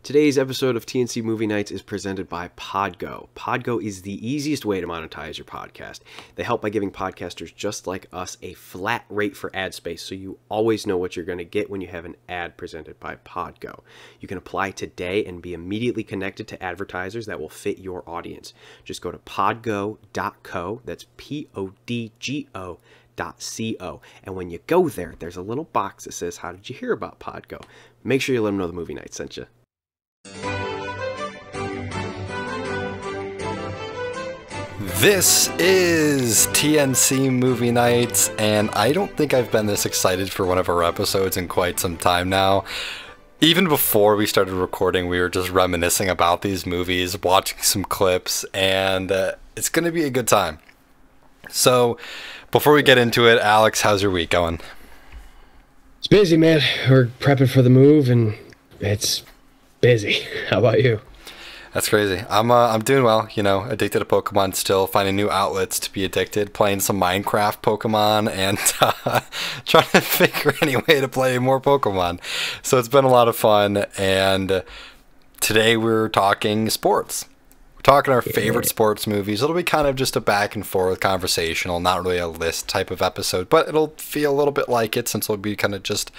Today's episode of TNC Movie Nights is presented by Podgo. Podgo is the easiest way to monetize your podcast. They help by giving podcasters just like us a flat rate for ad space, so you always know what you're going to get when you have an ad presented by Podgo. You can apply today and be immediately connected to advertisers that will fit your audience. Just go to podgo.co, that's Podgo.co, and when you go there, there's a little box that says, "How did you hear about Podgo?" Make sure you let them know the movie night sent you. This is TNC Movie Nights, and I don't think I've been this excited for one of our episodes in quite some time now. Even before we started recording, we were just reminiscing about these movies, watching some clips, and it's going to be a good time. So, before we get into it, Alex, how's your week going? It's busy, man. We're prepping for the move, and it's busy. How about you? That's crazy. I'm doing well, you know, addicted to Pokemon still, finding new outlets to be addicted, playing some Minecraft Pokemon, and trying to figure any way to play more Pokemon. So it's been a lot of fun, and today we're talking sports. Talking our favorite sports movies. It'll be kind of just a back and forth conversational, not really a list type of episode, but it'll feel a little bit like it since we'll be kind of just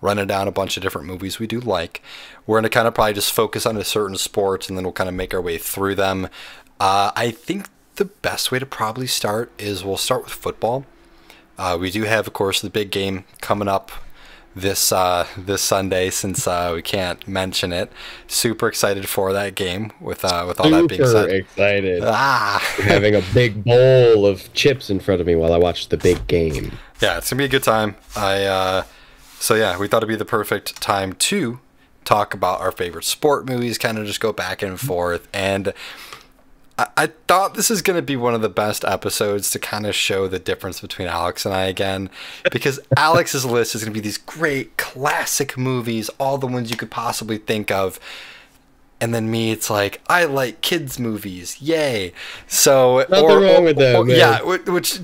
running down a bunch of different movies we do like. We're going to kind of probably just focus on a certain sports and then we'll kind of make our way through them. I think the best way to probably start is we'll start with football. We do have, of course, the big game coming up this Sunday, since we can't mention it. Super excited for that game with all that being said. Super excited. Having a big bowl of chips in front of me while I watch the big game. Yeah, it's gonna be a good time. So yeah, we thought it'd be the perfect time to talk about our favorite sport movies, kind of just go back and forth. And I thought this is going to be one of the best episodes to kind of show the difference between Alex and I again, because Alex's list is going to be these great classic movies, all the ones you could possibly think of. And then me, it's like, I like kids movies, yay! So nothing wrong with that, man. Yeah, which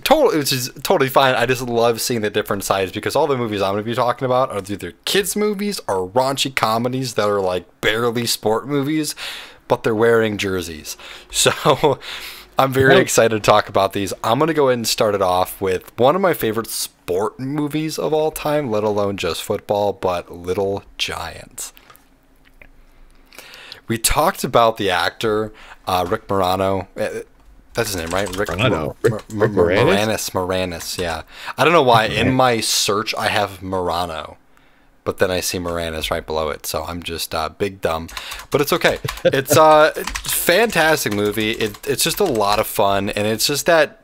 is totally fine. I just love seeing the different sides, because all the movies I'm going to be talking about are either kids movies or raunchy comedies that are like barely sport movies, but they're wearing jerseys. So I'm very excited to talk about these. I'm going to go ahead and start it off with one of my favorite sport movies of all time, let alone just football, but Little Giants. We talked about the actor, Rick Moranis. That's his name, right? Rick Moranis, yeah. I don't know why. In my search, I have Morano, but then I see Moranis right below it, so I'm just big dumb. But it's okay. It's a fantastic movie. It's just a lot of fun, and it's just that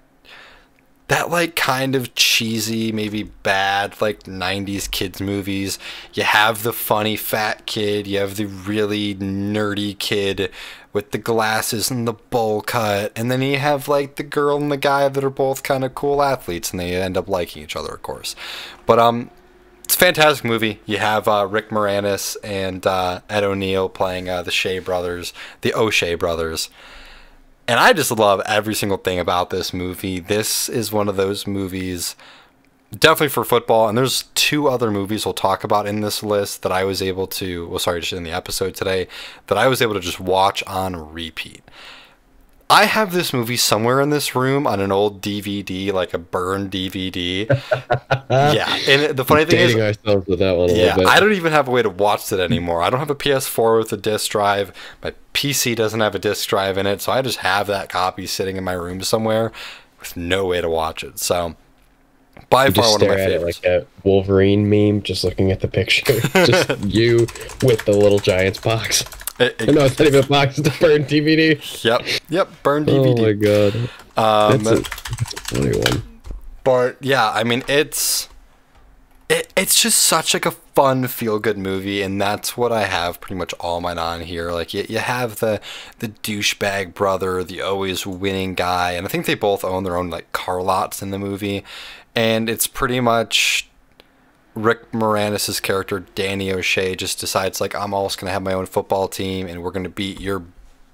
like kind of cheesy, maybe bad, like 90s kids movies. You have the funny fat kid, you have the really nerdy kid with the glasses and the bowl cut, and then you have like the girl and the guy that are both kind of cool athletes, and they end up liking each other, of course. But it's a fantastic movie. You have Rick Moranis and Ed O'Neill playing the O'Shea brothers. And I just love every single thing about this movie. This is one of those movies, definitely for football, and there's two other movies we'll talk about in this list that I was able to, just in the episode today, that I was able to just watch on repeat. I have this movie somewhere in this room on an old DVD, like a burned DVD. Yeah, and the funny thing is, ourselves with that one a little bit. I don't even have a way to watch it anymore. I don't have a PS4 with a disc drive. My PC doesn't have a disc drive in it, so I just have that copy sitting in my room somewhere with no way to watch it. So, by far one of my favorites. Like a Wolverine meme, just looking at the picture, just you with the Little Giants box. No, it's not even a box, it's a burned DVD. Yep, burned DVD. Oh my god. That's a funny one. But yeah, I mean, it's just such like a fun, feel-good movie, and that's what I have pretty much all mine on here. Like, you have the douchebag brother, the always winning guy, and I think they both own their own like car lots in the movie, and it's pretty much Rick Moranis' character, Danny O'Shea, just decides, like, I'm also going to have my own football team, and we're going to beat your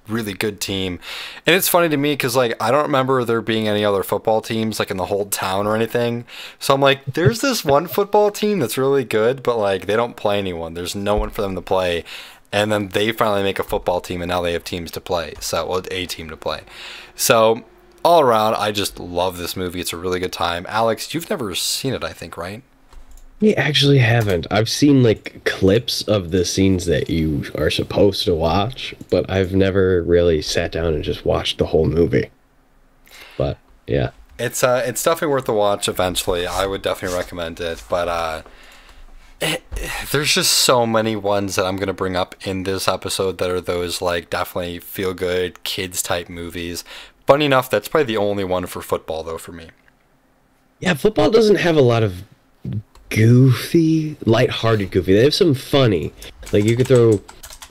really good team. And it's funny to me because, like, I don't remember there being any other football teams, like, in the whole town or anything. So I'm like, there's this one football team that's really good, but, like, they don't play anyone. There's no one for them to play. and then they finally make a football team, and now they have teams to play. So, well, a team to play. So, all around, I just love this movie. It's a really good time. Alex, you've never seen it, I think, right? I actually haven't. I've seen like clips of the scenes that you are supposed to watch, but I've never really sat down and just watched the whole movie. But yeah, it's definitely worth the watch. Eventually, I would definitely recommend it. But there's just so many ones that I'm gonna bring up in this episode that are those like definitely feel good kids type movies. Funny enough, that's probably the only one for football though for me. yeah, football doesn't have a lot of goofy, lighthearted goofy. They have some funny. Like you could throw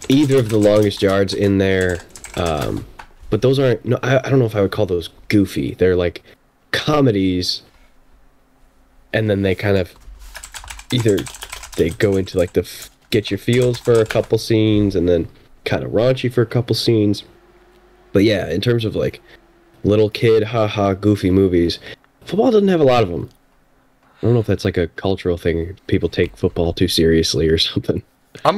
either of the longest yards in there, but those aren't. No, I don't know if I would call those goofy. They're like comedies, and then they kind of either they go into like the get your feels for a couple scenes, and then kind of raunchy for a couple scenes. But yeah, in terms of like little kid, haha, goofy movies, football doesn't have a lot of them. I don't know if that's like a cultural thing. People take football too seriously or something. I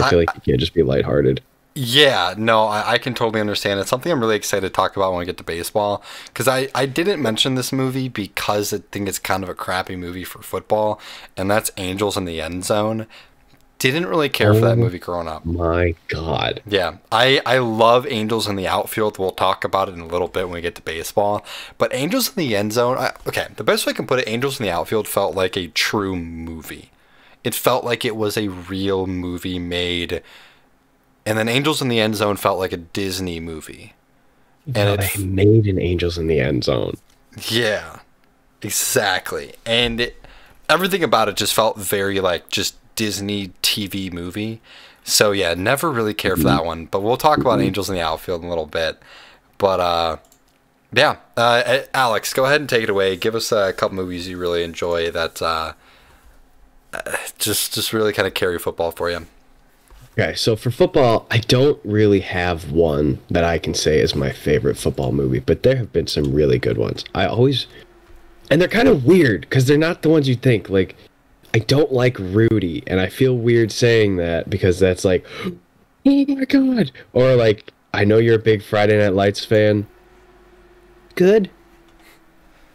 feel like you can't just be lighthearted. Yeah, no, I can totally understand. It's something I'm really excited to talk about when we get to baseball. Because I didn't mention this movie because I think it's kind of a crappy movie for football. And that's Angels in the End Zone. Didn't really care for that movie growing up. My God. Yeah, I love Angels in the Outfield. We'll talk about it in a little bit when we get to baseball. But Angels in the End Zone, okay, the best way I can put it, Angels in the Outfield felt like a true movie. It felt like it was a real movie made. And then Angels in the End Zone felt like a Disney movie. And they made an Angels in the End Zone. Yeah, exactly. And everything about it just felt very like just Disney TV movie. So yeah, never really cared for that one. But we'll talk about Angels in the Outfield in a little bit. But yeah, Alex, go ahead and take it away. Give us a couple movies you really enjoy that just really kind of carry football for you. Okay, so for football, I don't really have one that I can say is my favorite football movie, but there have been some really good ones. And they're kind of weird because they're not the ones you think. Like, I don't like Rudy, and I feel weird saying that because that's like, oh my God. Or like, I know you're a big Friday Night Lights fan. Good.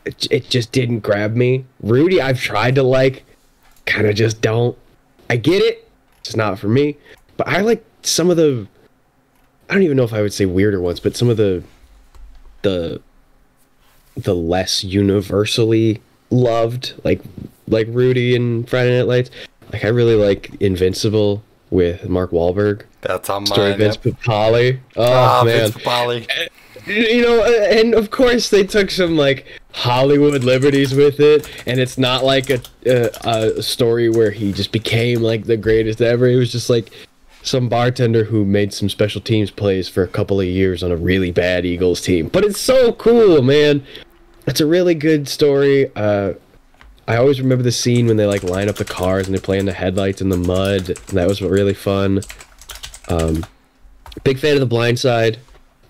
It just didn't grab me. Rudy, I've tried to like, kind of just don't. I get it. It's not for me. But I like some of the, I don't even know if I would say weirder ones, but some of the less universally loved, like Rudy and Friday Night Lights. Like I really like Invincible with Mark Wahlberg. That's on Starring mine. Vince Papale. Oh man, Vince Papale. You know, and of course they took some like Hollywood liberties with it, and it's not like a story where he just became like the greatest ever. It was just like some bartender who made some special teams plays for a couple of years on a really bad Eagles team. But it's so cool, man. It's a really good story. I always remember the scene when they like line up the cars and they play in the headlights in the mud. That was really fun. Big fan of The Blind Side.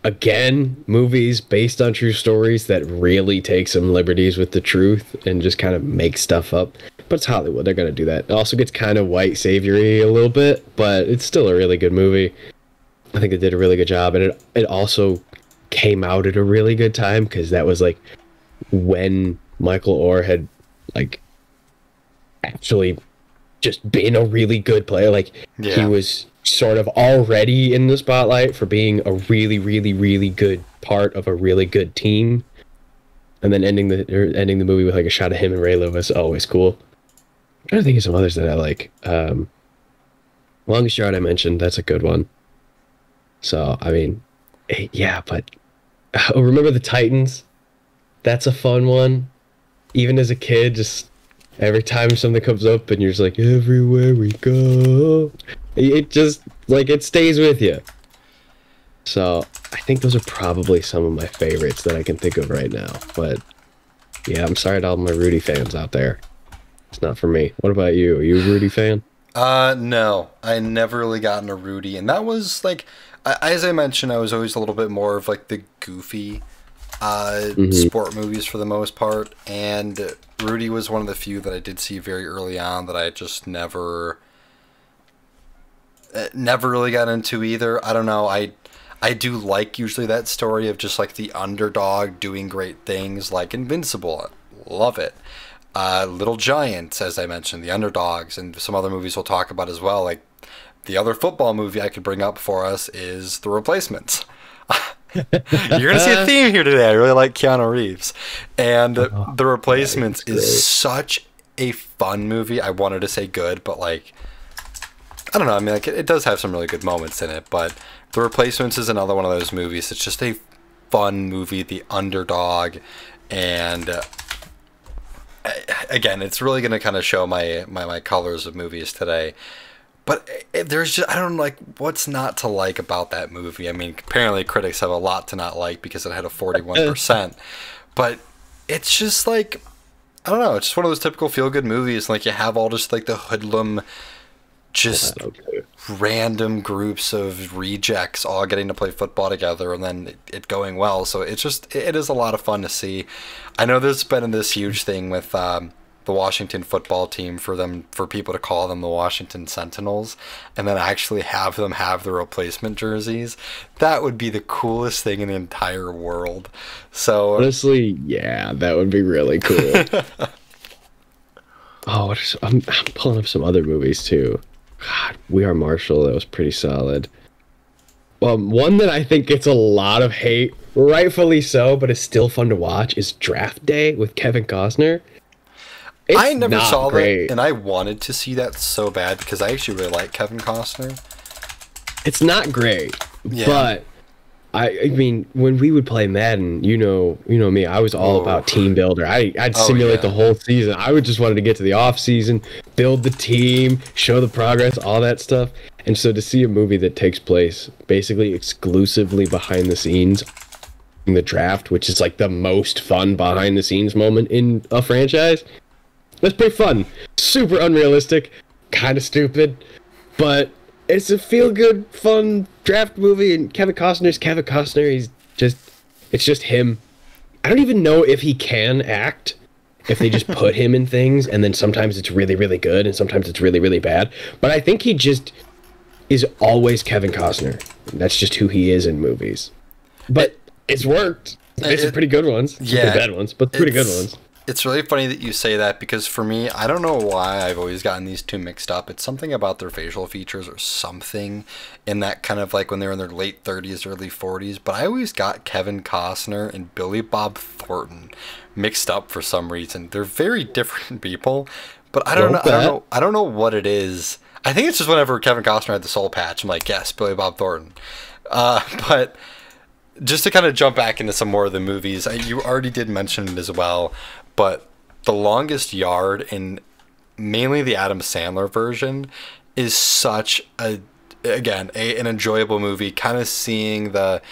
Again, movies based on true stories that really take some liberties with the truth and just kind of make stuff up. But it's Hollywood, they're going to do that. It also gets kind of white saviory a little bit, but it's still a really good movie. I think they did a really good job, and it also came out at a really good time because that was like when Michael Orr had like actually just been a really good player. Like he was sort of already in the spotlight for being a really, really, really good part of a really good team, and then ending the movie with like a shot of him and Ray Lewis. Always cool. I'm trying to think of some others that I like. Longest Yard I mentioned, that's a good one. So I mean, yeah, but remember the Titans? That's a fun one. Even as a kid, just every time something comes up and you're just like, everywhere we go, it just like it stays with you. So I think those are probably some of my favorites that I can think of right now. But yeah, I'm sorry to all my Rudy fans out there. It's not for me. What about you? Are you a Rudy fan? No, I never really got into Rudy, and that was like, as I mentioned, I was always a little bit more of like the goofy sport movies for the most part, and Rudy was one of the few that I did see very early on that I just never never really got into either. I don't know. I do like usually that story of just like the underdog doing great things, like Invincible. Love it. Little Giants, as I mentioned, the underdogs, and some other movies we'll talk about as well. Like the other football movie I could bring up for us is The Replacements. You're gonna see a theme here today. I really like Keanu Reeves, and The Replacements is such a fun movie. I wanted to say good, but like, I don't know. I mean, like it does have some really good moments in it, but The Replacements is another one of those movies. It's just a fun movie, the underdog, and again, it's really going to kind of show my colors of movies today. But there's just, I don't know, like, what's not to like about that movie. I mean, apparently critics have a lot to not like because it had a 41%. But it's just like, I don't know, it's just one of those typical feel-good movies. Like, you have all just, like, the hoodlum, just random groups of rejects all getting to play football together and then it going well. So it's just, it is a lot of fun to see. I know there's been this huge thing with the Washington football team for people to call them the Washington Sentinels and then actually have them have the replacement jerseys. That would be the coolest thing in the entire world. So honestly, yeah, that would be really cool. Oh, I'm pulling up some other movies too. God, We Are Marshall, that was pretty solid. One that I think gets a lot of hate, rightfully so, but it's still fun to watch, is Draft Day with Kevin Costner. I never saw that, and I wanted to see that so bad because I actually really like Kevin Costner. It's not great, but I mean, when we would play Madden, you know me, I was all about team builder. I'd simulate the whole season. I would just wanted to get to the off season, build the team, show the progress, all that stuff. And so to see a movie that takes place basically exclusively behind the scenes in the draft, which is like the most fun behind the scenes moment in a franchise, that's pretty fun. Super unrealistic, kind of stupid, but it's a feel-good, fun draft movie, and Kevin Costner's Kevin Costner. It's just him. I don't even know if he can act, if they just put him in things, and then sometimes it's really, really good, and sometimes it's really, really bad. But I think he just is always Kevin Costner. That's just who he is in movies. But it's worked. It's some pretty good ones. Yeah. Bad ones, but pretty good ones. It's really funny that you say that because for me, I don't know why I've always gotten these two mixed up. It's something about their facial features or something in that kind of like when they're in their late 30s, early 40s. But I always got Kevin Costner and Billy Bob Thornton mixed up for some reason. They're very different people, but I don't know what it is. I think it's just whenever Kevin Costner had the soul patch, I'm like, yes, Billy Bob Thornton. But just to kind of jump back into some more of the movies, you already did mention it as well. But The Longest Yard, and mainly the Adam Sandler version, is such an enjoyable movie. Kind of seeing the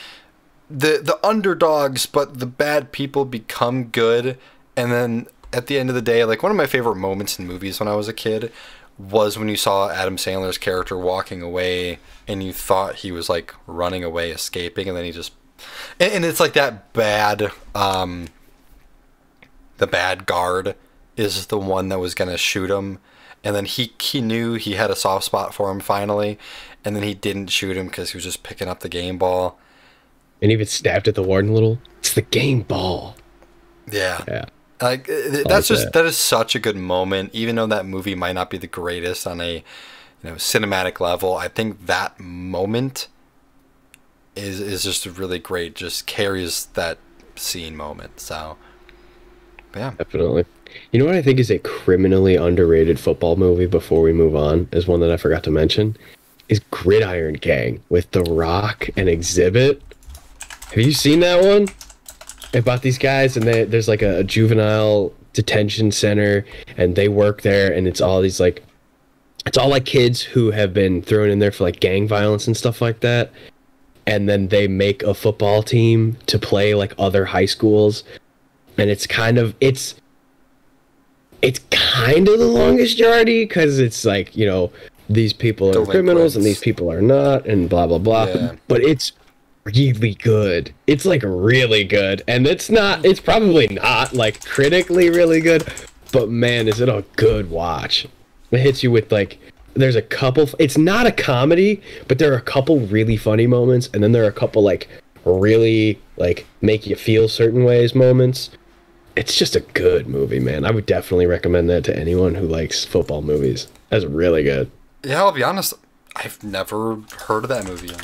underdogs, but the bad people become good, and then at the end of the day, like one of my favorite moments in movies when I was a kid was when you saw Adam Sandler's character walking away, and you thought he was like running away, escaping, and then he just and it's like that bad. The bad guard is the one that was going to shoot him. And then he knew he had a soft spot for him finally. And then he didn't shoot him because he was just picking up the game ball. And even stabbed at the warden a little. It's the game ball. Yeah. Yeah. Like that is such a good moment. Even though that movie might not be the greatest on a cinematic level, I think that moment is just really great. Just carries that scene moment. So yeah, definitely. You know what I think is a criminally underrated football movie before we move on, is one that I forgot to mention, is Gridiron Gang with The Rock and Exhibit. Have you seen that one? About these guys, and there's like a juvenile detention center, and they work there, and it's all these like, it's all like kids who have been thrown in there for like gang violence and stuff like that, and then they make a football team to play like other high schools. And it's kind of the Longest Yardy, because it's like, these people are criminals and these people are not, and blah, blah, blah. Yeah. But it's really good. It's like really good. And it's probably not like critically really good, but man, is it a good watch. It hits you with like there's a couple. It's not a comedy, but there are a couple really funny moments, and then there are a couple like really like make you feel certain ways moments. It's just a good movie, man. I would definitely recommend that to anyone who likes football movies. That's really good. Yeah, I'll be honest. I've never heard of that movie,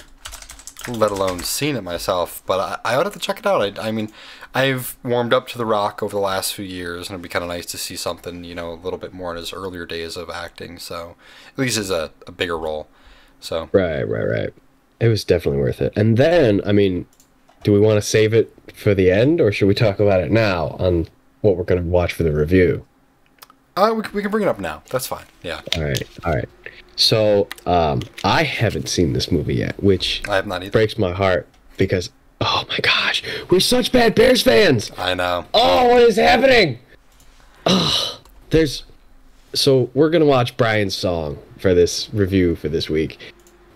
let alone seen it myself. But I would have to check it out. I mean, I've warmed up to The Rock over the last few years, and it'd be kind of nice to see something, you know, a little bit more in his earlier days of acting. So, at least as a bigger role. So Right. It was definitely worth it. And then, I mean, do we want to save it for the end, or should we talk about it now on what we're going to watch for the review? We can bring it up now. That's fine. Yeah. All right. So, I haven't seen this movie yet, which I have not either. breaks my heart because, oh my gosh, we're such bad Bears fans. I know. Oh, what is happening? So we're going to watch Brian's song for this review for this week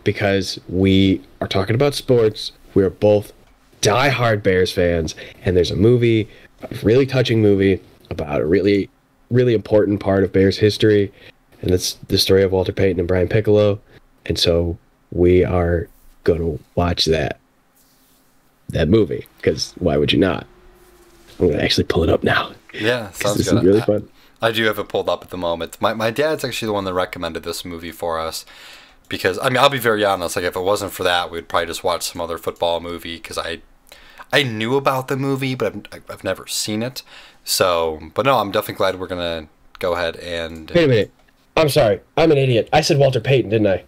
because we are talking about sports. We're both diehard Bears fans, and there's a movie, a really touching movie about a really, really important part of Bears history, and it's the story of Walter Payton and Brian Piccolo. And so we are going to watch that movie because why would you not? I'm going to actually pull it up now. Yeah, sounds This good. is really fun. I do have it pulled up at the moment. My dad's actually the one that recommended this movie for us because, I mean, I'll be very honest, like if it wasn't for that, we'd probably just watch some other football movie because I knew about the movie, but I've never seen it. So, but no, I'm definitely glad we're going to go ahead and... Wait a minute. I'm sorry. I'm an idiot. I said Walter Payton, didn't I?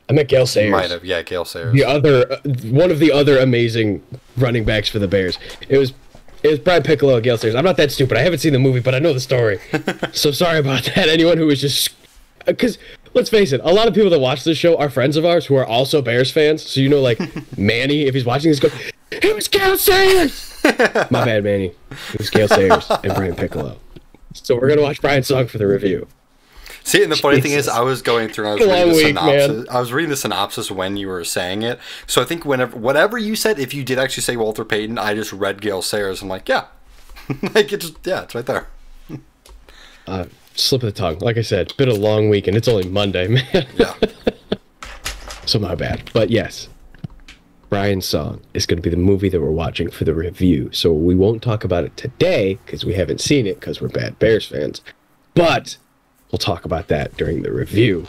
I meant Gale Sayers. Might have, yeah, Gale Sayers. One of the other amazing running backs for the Bears. It was Brian Piccolo and Gale Sayers. I'm not that stupid. I haven't seen the movie, but I know the story. So sorry about that. Anyone who was just... Because, let's face it, a lot of people that watch this show are friends of ours who are also Bears fans. So you know, like, Manny, if he's watching this, goes, it was Gale Sayers! My bad, Manny. It was Gale Sayers and Brian Piccolo. So we're going to watch Brian's song for the review. See, and the funny thing is, I was going through and I was reading the synopsis. Man. I was reading the synopsis when you were saying it. So I think whatever you said, if you did actually say Walter Payton, I just read Gale Sayers. I'm like, yeah, like it's right there. Slip of the tongue. Like I said, it's been a long week and it's only Monday, man. Yeah. So my bad. But yes, Brian's song is going to be the movie that we're watching for the review. So we won't talk about it today because we haven't seen it because we're bad Bears fans. But we'll talk about that during the review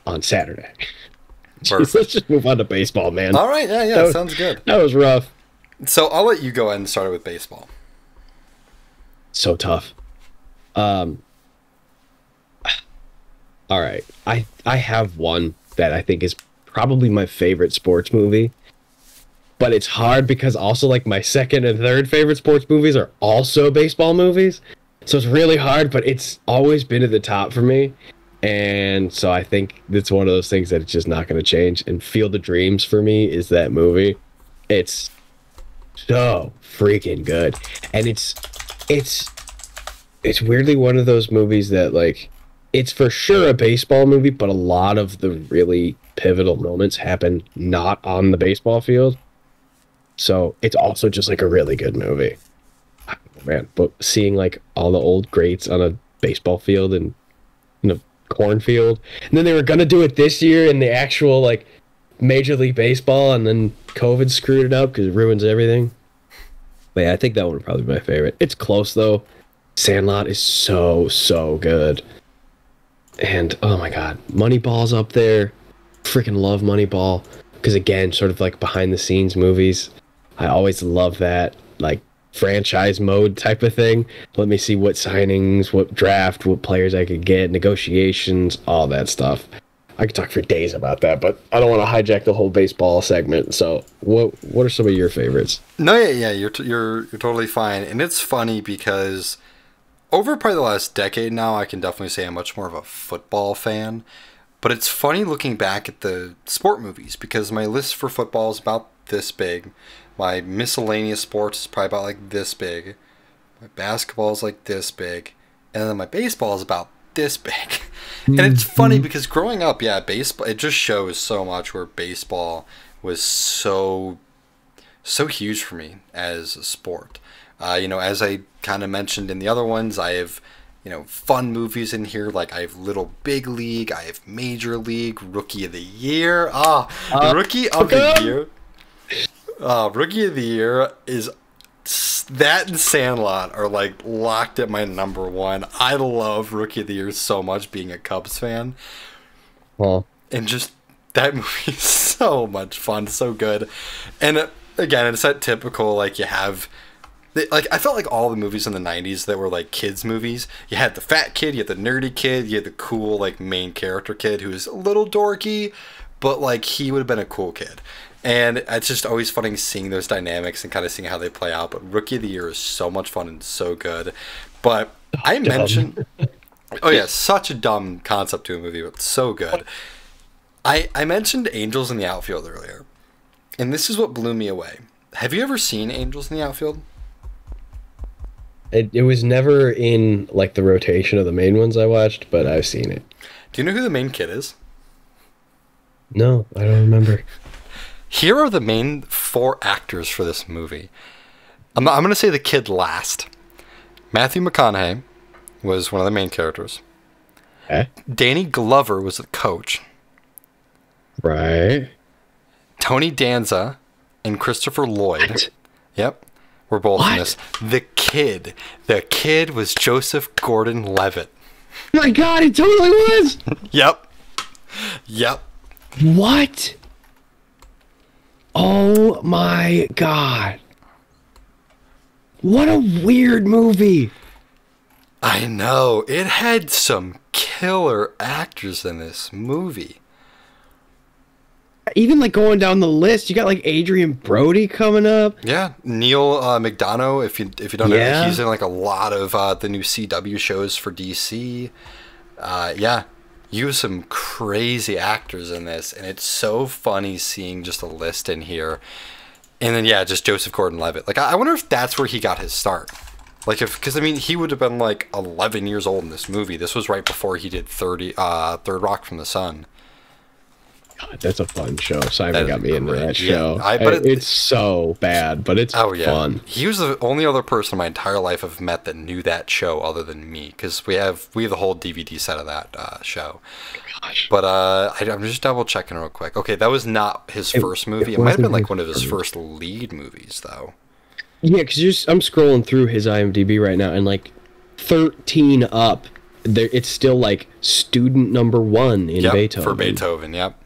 on Saturday. Jeez, let's just move on to baseball, man. All right, yeah, sounds good. That was rough. So I'll let you go ahead and start with baseball. So tough. All right, I have one that I think is probably my favorite sports movie, but it's hard because also like my second and third favorite sports movies are also baseball movies. So it's really hard, but it's always been at the top for me. And so I think it's one of those things that it's just not going to change. And Field of Dreams for me is that movie. It's so freaking good. And it's weirdly one of those movies that like, it's for sure a baseball movie, but a lot of the really pivotal moments happen not on the baseball field. So it's also just like a really good movie. Man, but seeing like all the old greats on a baseball field and in a cornfield, and then they were gonna do it this year in the actual like Major League Baseball, and then COVID screwed it up because it ruins everything. But yeah, I think that one would probably be my favorite. It's close though. Sandlot is so good, and oh my god, Moneyball's up there. Freaking love Moneyball because again, sort of like behind the scenes movies. I always love that like franchise mode type of thing. Let me see what signings, what draft, what players I could get, negotiations, all that stuff. I could talk for days about that, but I don't want to hijack the whole baseball segment. So, what are some of your favorites? No, yeah, you're totally fine, and it's funny because over probably the last decade now, I can definitely say I'm much more of a football fan. But it's funny looking back at the sport movies because my list for football is about this big. My miscellaneous sports is probably about like this big. My basketball is like this big. And then my baseball is about this big. And it's funny because growing up, yeah, baseball, it just shows so much where baseball was so huge for me as a sport. As I kind of mentioned in the other ones, I have, fun movies in here. Like I have Little Big League, I have Major League, Rookie of the Year. Rookie of the Year. Rookie of the Year is that and Sandlot are like locked at my number one. I love Rookie of the Year so much, being a Cubs fan. Well, And just that movie is so much fun, so good. And again, it's that typical, like, you have, like, I felt like all the movies in the 90s that were like kids movies, you had the fat kid, you had the nerdy kid, you had the cool, like, main character kid who was a little dorky, but like he would have been a cool kid. And it's just always funny seeing those dynamics and kind of seeing how they play out. But Rookie of the Year is so much fun and so good. But I mentioned, oh yeah, such a dumb concept to a movie, but so good. I mentioned Angels in the Outfield earlier, and this is what blew me away. Have you ever seen Angels in the Outfield? it was never in like the rotation of the main ones I watched, but I've seen it. Do you know who the main kid is? No, I don't remember. Here are the main 4 actors for this movie. I'm going to say the kid last. Matthew McConaughey was one of the main characters. Okay. Danny Glover was the coach. Right. Tony Danza and Christopher Lloyd. What? Yep. We're both in What? this. The kid was Joseph Gordon-Levitt. My God, it totally was. Yep. What? Oh my God. What a weird movie. I know. It had some killer actors in this movie. Even like going down the list, you got like Adrian Brody coming up. Yeah, Neil McDonough. If you don't know, Yeah. he's in like a lot of the new CW shows for DC. Yeah, you have some crazy actors in this, and it's so funny seeing just a list in here. And then yeah, just Joseph Gordon-Levitt. Like I wonder if that's where he got his start. Like because I mean he would have been like 11 years old in this movie. This was right before he did Third Rock from the Sun. God, that's a fun show. Simon That is got me into great. that show. Yeah, but it's so bad, but it's fun. He was the only other person in my entire life I've met that knew that show other than me, because we have the whole DVD set of that show. Gosh. But I'm just double checking real quick. Okay, that was not his first movie. It might have been like one of his first lead movies, though. Yeah, because I'm scrolling through his IMDb right now, and like 13 up, it's still like student number 1 in Beethoven. For Beethoven, yep.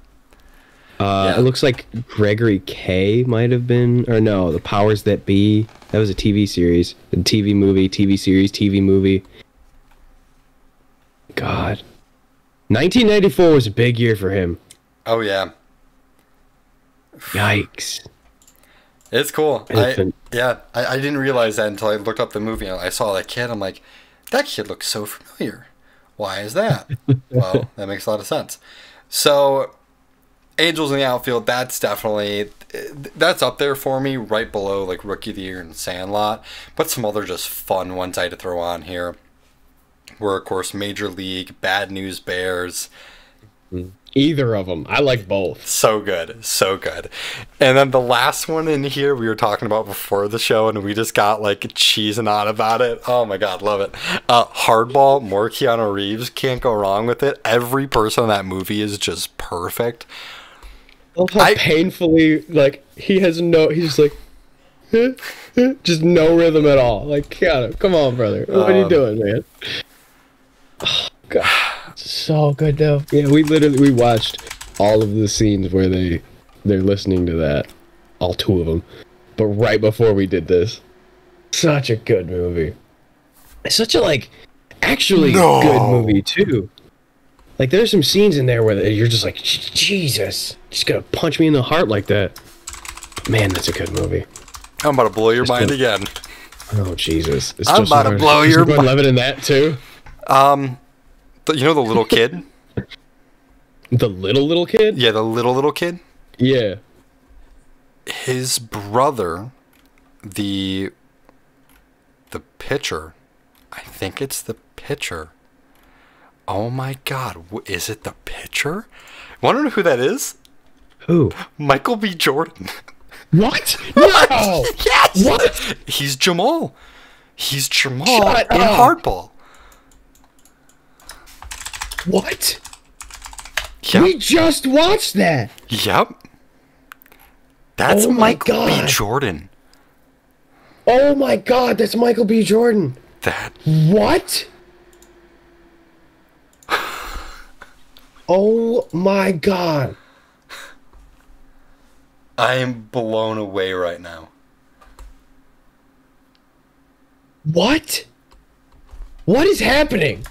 It looks like Gregory K might have been, or no, The Powers That Be. That was a TV series, a TV movie, TV series, TV movie. God. 1994 was a big year for him. Oh, yeah. Yikes. It's cool. It's I didn't realize that until I looked up the movie and I saw that kid. I'm like, that kid looks so familiar. Why is that? Well, that makes a lot of sense. So, Angels in the Outfield, that's up there for me, right below like Rookie of the Year and Sandlot. But some other just fun ones I had to throw on here were, of course, Major League, Bad News Bears. Either of them. I like both. So good. So good. And then the last one in here we were talking about before the show, and we just got like cheesing on about it. Oh my God, love it. Hardball, more Keanu Reeves. Can't go wrong with it. Every person in that movie is just perfect. How painfully, like, he's just like, just no rhythm at all. Like, Keanu, come on, brother. What are you doing, man? Oh, God. It's so good, though. Yeah, we watched all of the scenes where they're listening to that. All 2 of them. But right before we did this. Such a good movie. It's such a, like, actually good movie, too. Like, there's some scenes in there where you're just like, Jesus, just gonna punch me in the heart like that. Man, that's a good movie. I'm about to blow your mind again. Oh, Jesus. I'm about to blow your mind. Levitt in that, too? You know the little kid? The little kid? Yeah, the little kid? Yeah. His brother, the pitcher, I think it's the pitcher. Oh my God, is it the pitcher? Want to know who that is? Who? Michael B. Jordan. What? No! Yes! What? He's Jamal. He's Jamal Shut in up. Hardball. What? Yep. We just watched that. Yep. That's Oh my Michael B. God. Jordan. Oh my God, that's Michael B. Jordan. That. What? Oh my God. I am blown away right now. What? What is happening?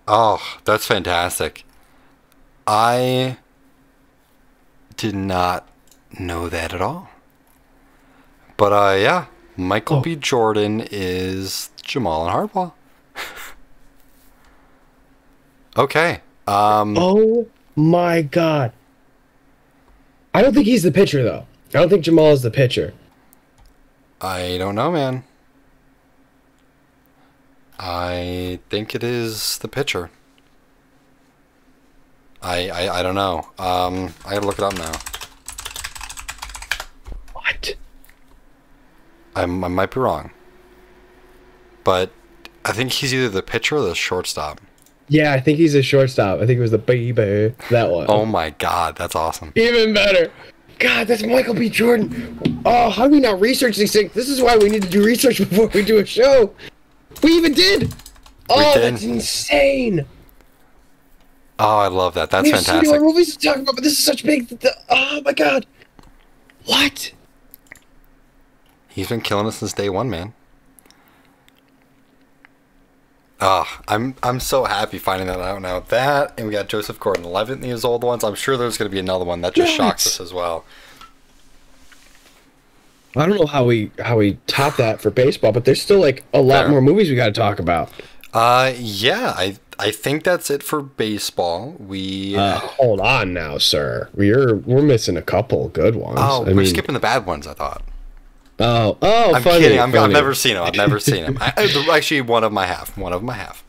Oh, that's fantastic. I did not know that at all. But yeah, Michael B. Jordan is Jamal and Hardball. Okay. Oh my God. I don't think he's the pitcher though. I don't think Jamal is the pitcher. I don't know, man. I think it is the pitcher. I don't know. I gotta look it up now. What? I might be wrong. But I think he's either the pitcher or the shortstop. Yeah, I think he's a shortstop. I think it was the baby. That one. Oh my God, that's awesome. Even better. God, that's Michael B. Jordan. Oh, how do we not research these things? This is why we need to do research before we do a show. We even did. Oh, did. that's insane. Oh, I love that. That's We have so many fantastic. more movies to talk about, but this is such big. Oh my God. What? He's been killing us since day one, man. Oh, I'm so happy finding that out now. That, and we got Joseph Gordon-Levitt in these old ones. I'm sure there's going to be another one that just shocks us as well. I don't know how we top that for baseball, but there's still like a lot Fair. more movies we got to talk about. Yeah, I think that's it for baseball. We Hold on now, sir. We're missing a couple good ones. we're skipping the bad ones, I thought. Oh, I'm funny, kidding. I've funny. never seen them. I've never seen them. Actually, one of them I have.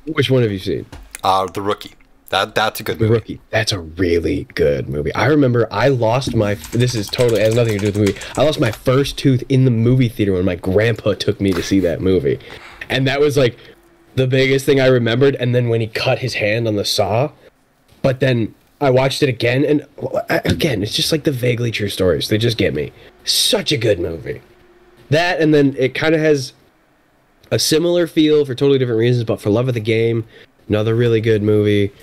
Which one have you seen? The Rookie. That's a good The movie. Rookie. That's a really good movie. I remember I lost my. This is totally has nothing to do with the movie. I lost my first tooth in the movie theater when my grandpa took me to see that movie, and that was like the biggest thing I remembered. And then when he cut his hand on the saw, but then I watched it again, and again, it's just like the vaguely true stories. They just get me. Such a good movie. That, and then it kind of has a similar feel for totally different reasons, but For Love of the Game, another really good movie.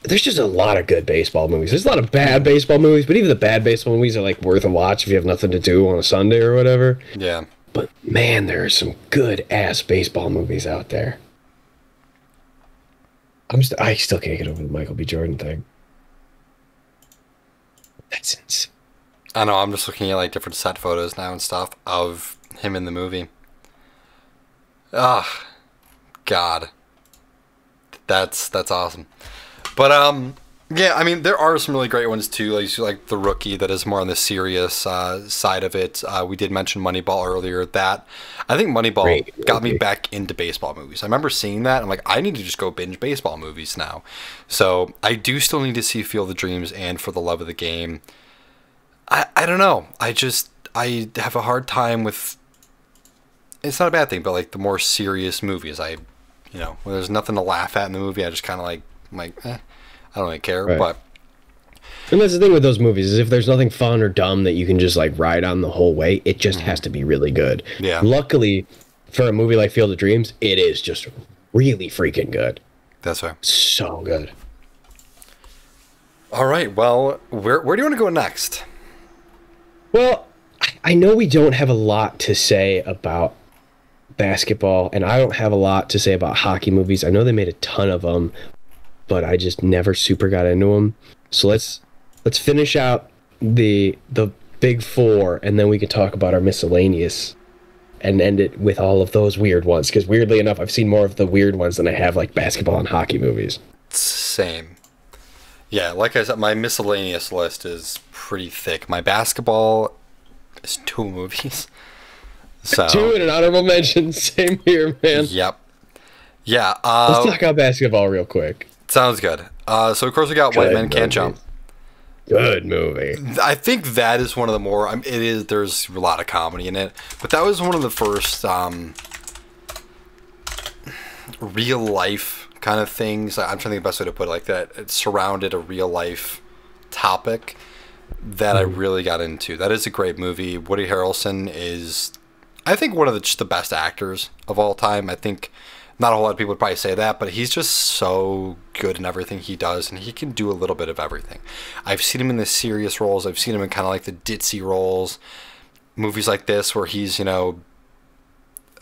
There's just a lot of good baseball movies. There's a lot of bad baseball movies, but even the bad baseball movies are like worth a watch if you have nothing to do on a Sunday or whatever. Yeah. But man, there are some good ass baseball movies out there. I still can't get over the Michael B. Jordan thing. That's insane. I know, I'm just looking at like different set photos now and stuff of him in the movie. Ah, God. That's awesome. But yeah, I mean there are some really great ones too, like The Rookie that is more on the serious side of it. We did mention Moneyball earlier. That I think Moneyball Great got me movie. back into baseball movies. I remember seeing that. I'm like, I need to just go binge baseball movies now. So I do still need to see Field of Dreams and For the Love of the Game. I don't know. I have a hard time with. It's not a bad thing, but like the more serious movies, when there's nothing to laugh at in the movie, I just kind of I don't really care. Right. But And that's the thing with those movies is if there's nothing fun or dumb that you can just like ride on the whole way, it just has to be really good. Yeah. Luckily, for a movie like Field of Dreams, it is just really freaking good. that's right. So good. All right. Well, where do you want to go next? Well, I know we don't have a lot to say about basketball, and I don't have a lot to say about hockey movies. I know they made a ton of them, but I just never super got into them. So let's finish out the big four, and then we can talk about our miscellaneous and end it with all of those weird ones. Because weirdly enough, I've seen more of the weird ones than I have like basketball and hockey movies. Same. Yeah, like I said, my miscellaneous list is pretty thick. My basketball is 2 movies. So 2 and an honorable mention. Same here, man. Yep. Yeah. Let's talk about basketball real quick. Sounds good. So of course we got White Good Men Can't movie. Jump. Good movie. I think that is one of the more. There's a lot of comedy in it, but that was one of the first real life kind of things. I'm trying to think of the best way to put it, like that. It surrounded a real life topic that I really got into. That is a great movie. Woody Harrelson is, I think, one of just the best actors of all time. I think not a whole lot of people would probably say that, but he's just so good in everything he does, and he can do a little bit of everything. I've seen him in the serious roles. I've seen him in kind of like the ditzy roles. Movies like this where he's, you know,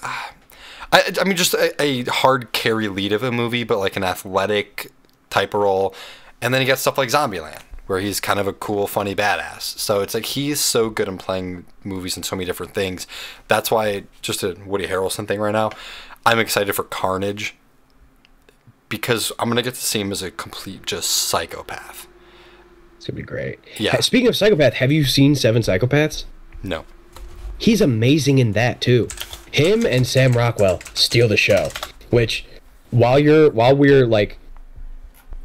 I mean, just a hard carry lead of a movie, but like an athletic type of role. And then you got stuff like Zombieland, where he's kind of a cool, funny badass. So it's like he's so good in playing movies and so many different things. That's why, just a Woody Harrelson thing right now, I'm excited for Carnage, because I'm going to get to see him as a complete just psychopath. It's going to be great. Yeah. Speaking of psychopath, have you seen Seven Psychopaths? No. He's amazing in that too. Him and Sam Rockwell steal the show. Which, while we're like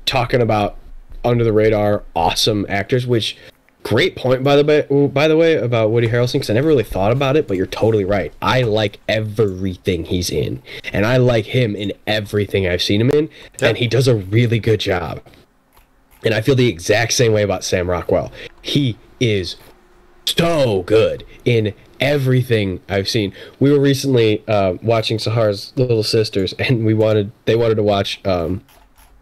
talking about under the radar awesome actors, which great point by the way about Woody Harrelson, because I never really thought about it, but you're totally right. I like everything he's in, and I like him in everything I've seen him in, and he does a really good job. And I feel the exact same way about Sam Rockwell. He is so good in everything I've seen. We were recently watching Sahara's Little Sisters, and they wanted to watch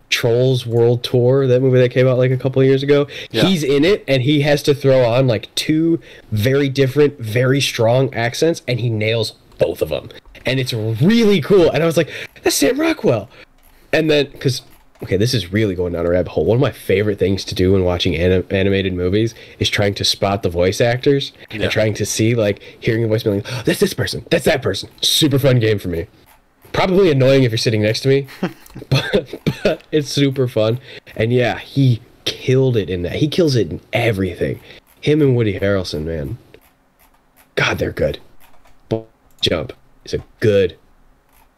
Trolls World Tour, that movie that came out like a couple of years ago. Yeah. He's in it, and he has to throw on like two very different, very strong accents, and he nails both of them. And it's really cool. And I was like, that's Sam Rockwell. And then, because, okay, this is really going down a rabbit hole. One of my favorite things to do when watching animated movies is trying to spot the voice actors and trying to see, like, hearing the voice being like, oh, that's this person, that's that person. Super fun game for me. Probably annoying if you're sitting next to me, but it's super fun. And yeah, he killed it in that. He kills it in everything. Him and Woody Harrelson, man. God, they're good. Jump is a good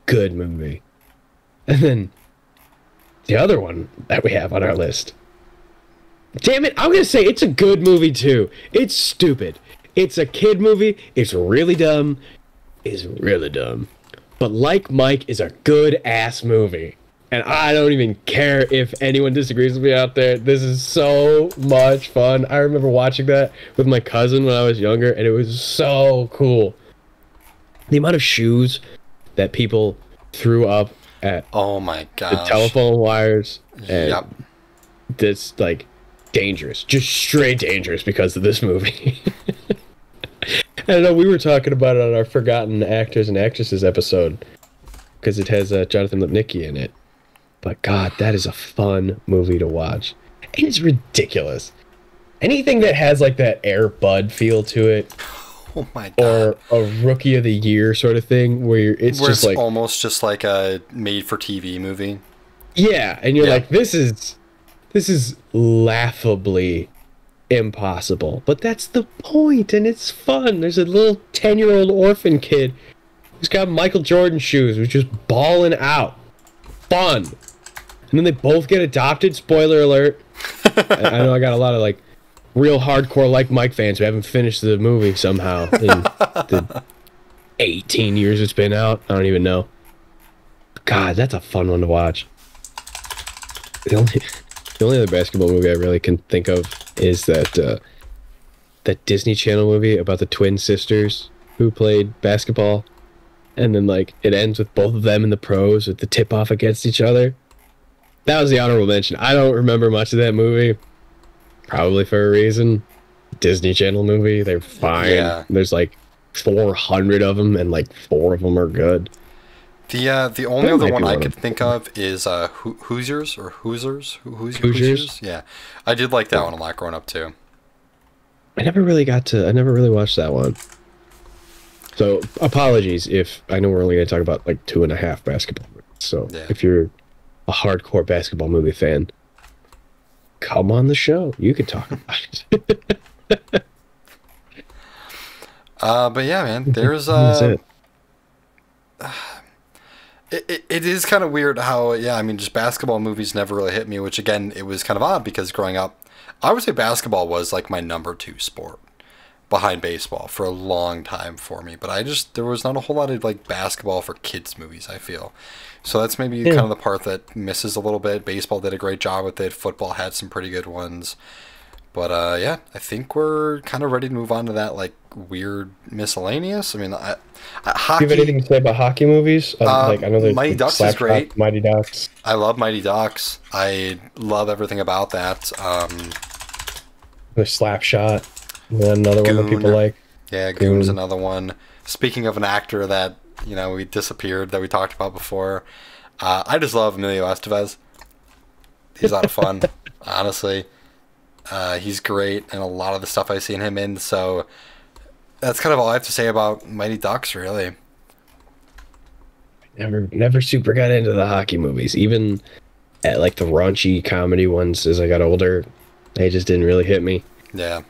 movie. And then the other one that we have on our list. Damn it, I'm going to say it's a good movie too. It's stupid. It's a kid movie. It's really dumb. It's really dumb. But Like Mike is a good-ass movie. And I don't even care if anyone disagrees with me out there. This is so much fun. I remember watching that with my cousin when I was younger, and it was so cool. The amount of shoes that people threw up at oh my gosh, the telephone wires. And it's like dangerous. Just straight dangerous because of this movie. I know we were talking about it on our Forgotten Actors and Actresses episode because it has Jonathan Lipnicki in it. But God, that is a fun movie to watch. And it's ridiculous. Anything that has like that Air Bud feel to it. Oh my God. Or a Rookie of the Year sort of thing where it's just like almost just like a made-for-TV movie. Yeah, and you're like, this is laughably impossible, but that's the point, and it's fun. There's a little 10-year-old orphan kid who's got Michael Jordan shoes, who's just balling out. Fun. And then they both get adopted. Spoiler alert. I know I got a lot of like real hardcore Like Mike fans who haven't finished the movie somehow in the 18 years it's been out. I don't even know. God, that's a fun one to watch. The only other basketball movie I really can think of is that Disney Channel movie about the twin sisters who played basketball, and then like it ends with both of them in the pros with the tip-off against each other. That was the honorable mention. I don't remember much of that movie, probably for a reason. Disney Channel movie, they're fine. Yeah. There's like 400 of them, and like 4 of them are good. The only other one I could think of is Hoosiers or Hoosiers. Hoosiers. Yeah, I did like that one a lot growing up too. I never really watched that one. So apologies if I know we're only going to talk about like 2.5 basketball movies. So if you're a hardcore basketball movie fan, come on the show. You can talk about it. But yeah, man, there's It is kind of weird how, just basketball movies never really hit me, which again, it was kind of odd because growing up, I would say basketball was like my number 2 sport. behind baseball for a long time for me, but there was not a whole lot of like basketball for kids movies, I feel. So that's maybe kind of the part that misses a little bit. Baseball did a great job with it. Football had some pretty good ones. But yeah, I think we're kind of ready to move on to that like weird miscellaneous. I mean, hockey. Do you have anything to say about hockey movies? Like I know there's Mighty Ducks is great. Mighty Ducks. I love Mighty Ducks. I love everything about that. The Slapshot, another one that people like. Yeah, Goon's another one. Speaking of an actor that we disappeared that we talked about before, I just love Emilio Estevez. He's a lot of fun, honestly. He's great in a lot of the stuff I've seen him in. So that's kind of all I have to say about Mighty Ducks, really. Never super got into the hockey movies. Even at like the raunchy comedy ones as I got older, they just didn't really hit me. Yeah.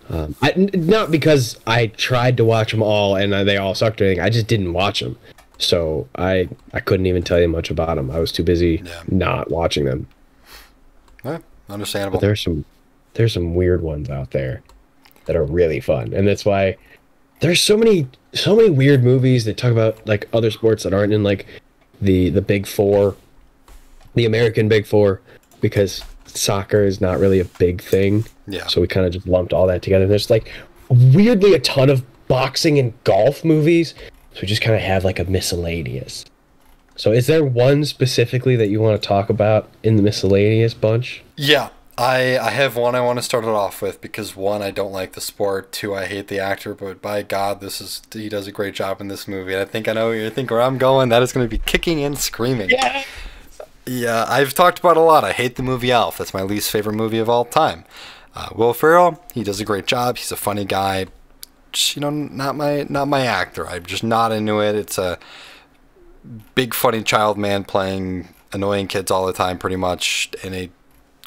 Not because I tried to watch them all and they all sucked or anything. I just didn't watch them. So I couldn't even tell you much about them. I was too busy not watching them. Yeah, understandable. But there's some weird ones out there that are really fun. And that's why there's so many weird movies that talk about like other sports that aren't in like the big four, the American big four, because soccer is not really a big thing. Yeah. So we kind of just lumped all that together. And there's like weirdly a ton of boxing and golf movies. So we just kind of have like a miscellaneous. So is there one specifically that you want to talk about in the miscellaneous bunch? Yeah. I have one I want to start it off with because one, I don't like the sport. Two, I hate the actor, but by God, he does a great job in this movie. And I think I know where I'm going. That is going to be Kicking and Screaming. Yeah. Yeah, I've talked about it a lot. I hate the movie Elf. That's my least favorite movie of all time. Will Ferrell, he does a great job. He's a funny guy. Just, not my actor. I'm just not into it. It's a big funny child man playing annoying kids all the time, pretty much, in a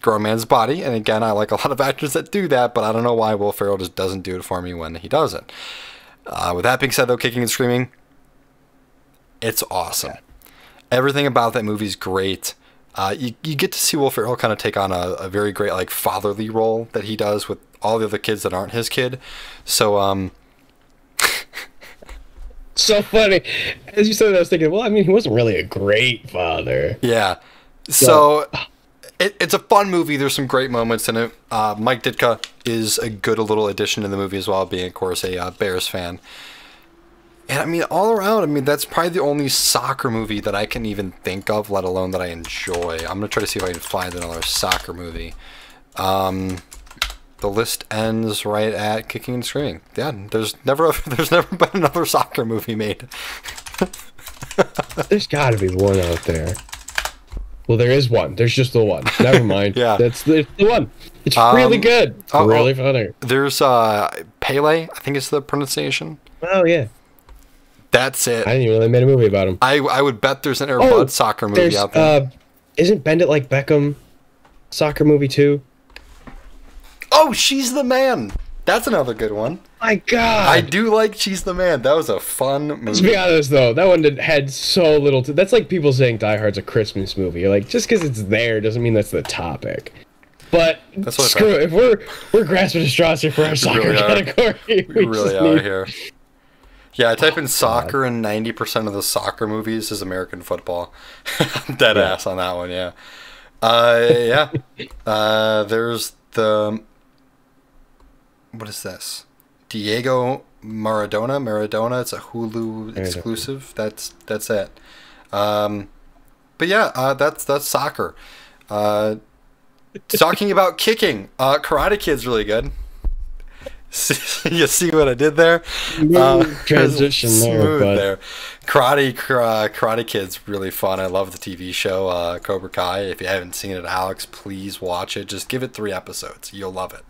grown man's body. And again, I like a lot of actors that do that, but I don't know why Will Ferrell just doesn't do it for me when he does it. With that being said, though, Kicking and Screaming, it's awesome. Everything about that movie is great. You get to see Will Ferrell kind of take on a very great like fatherly role that he does with all the other kids that aren't his kid. So so funny. As you said that, I was thinking, well, I mean, he wasn't really a great father. Yeah. So it's a fun movie. There's some great moments in it. Mike Ditka is a good little addition to the movie as well, being of course a Bears fan. And I mean, all around, that's probably the only soccer movie that I can even think of, let alone that I enjoy. I'm going to try to see if I can find another soccer movie. The list ends right at Kicking and Screaming. Yeah, there's never been another soccer movie made. There's got to be one out there. Well, there is one. There's just the one. Never mind. Yeah. It's the one. It's really good. It's really funny. There's Pele, I think it's the pronunciation. Oh, yeah. That's it. I didn't even know they made a movie about him. I would bet there's an Air Bud soccer movie out there. Isn't Bend It Like Beckham soccer movie too? Oh, She's the Man. That's another good one. My God. I do like She's the Man. That was a fun movie. Let's be honest, though. That one had so little that's like people saying Die Hard's a Christmas movie. You're like, just because it's there doesn't mean that's the topic. But screw it. If we're grasping at straws here for our soccer category. We really are here. Yeah, I type in soccer and 90% of the soccer movies is American football. I'm dead ass on that one, yeah. There's the... What is this? Diego Maradona. It's a Hulu exclusive. That's it. But yeah, that's soccer. Talking about kicking, Karate Kid's really good. You see what I did there? Transition there. Karate Kid's really fun. I love the TV show Cobra Kai. If you haven't seen it, Alex, please watch it. Just give it 3 episodes. You'll love it.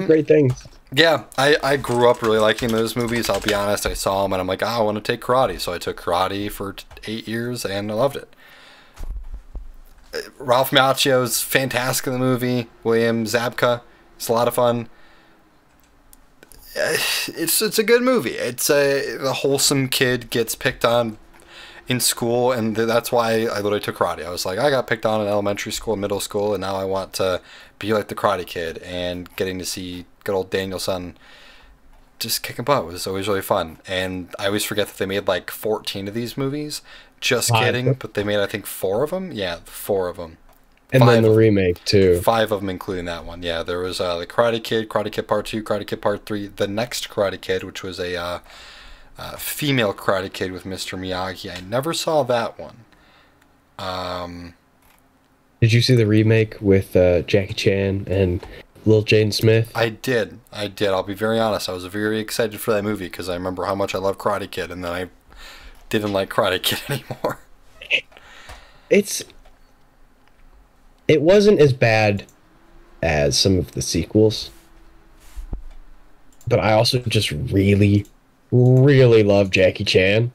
Great things. Yeah, I grew up really liking those movies. I'll be honest. I saw them and I'm like, I want to take karate. So I took karate for 8 years and I loved it. Ralph Macchio's fantastic in the movie. William Zabka. It's a lot of fun. It's a good movie. It's the wholesome kid gets picked on in school, and that's why I literally took karate. I was like, I got picked on in elementary school, middle school, and now I want to be like the Karate Kid. And getting to see good old Daniel-san just kicking butt. It was always really fun. And I always forget that they made like 14 of these movies. Just kidding, but they made, I think, 4 of them. Yeah, 4 of them. And then the remake, too. 5 of them, including that one. Yeah, there was the Karate Kid, Karate Kid Part 2, Karate Kid Part 3, the next Karate Kid, which was a female Karate Kid with Mr. Miyagi. I never saw that one. Did you see the remake with Jackie Chan and Lil Jaden Smith? I did. I'll be very honest. I was very excited for that movie because I remember how much I love Karate Kid, and then I didn't like Karate Kid anymore. It wasn't as bad as some of the sequels, but I also just really, really love Jackie Chan,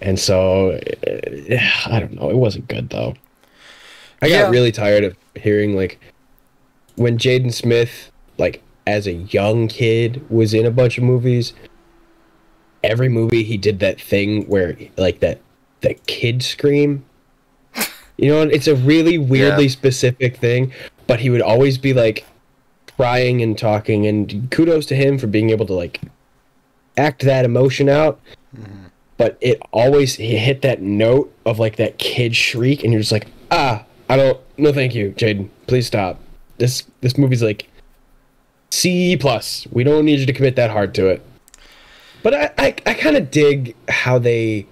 and so I don't know. It wasn't good though. I got really tired of hearing like when Jaden Smith, like as a young kid, was in a bunch of movies. Every movie he did that thing where like that kid scream. You know, it's a really weirdly specific thing, but he would always be like crying and talking, and kudos to him for being able to like act that emotion out. Mm-hmm. But he hit that note of like that kid shriek, and you're just like, no thank you, Jaden, please stop. This movie's like C+. We don't need you to commit that hard to it. But I kind of dig how they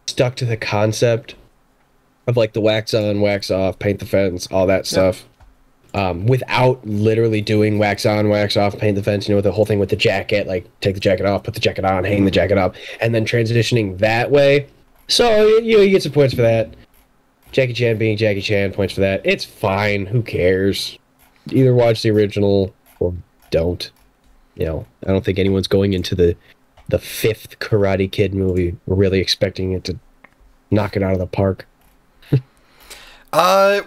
stuck to the concept of like the wax on, wax off, paint the fence, all that stuff, without literally doing wax on, wax off, paint the fence. You know, the whole thing with the jacket, like take the jacket off, put the jacket on, hang the jacket up, and then transitioning that way. So you get some points for that. Jackie Chan being Jackie Chan, points for that. It's fine. Who cares? Either watch the original or don't. You know, I don't think anyone's going into the 5th Karate Kid movie really expecting it to knock it out of the park.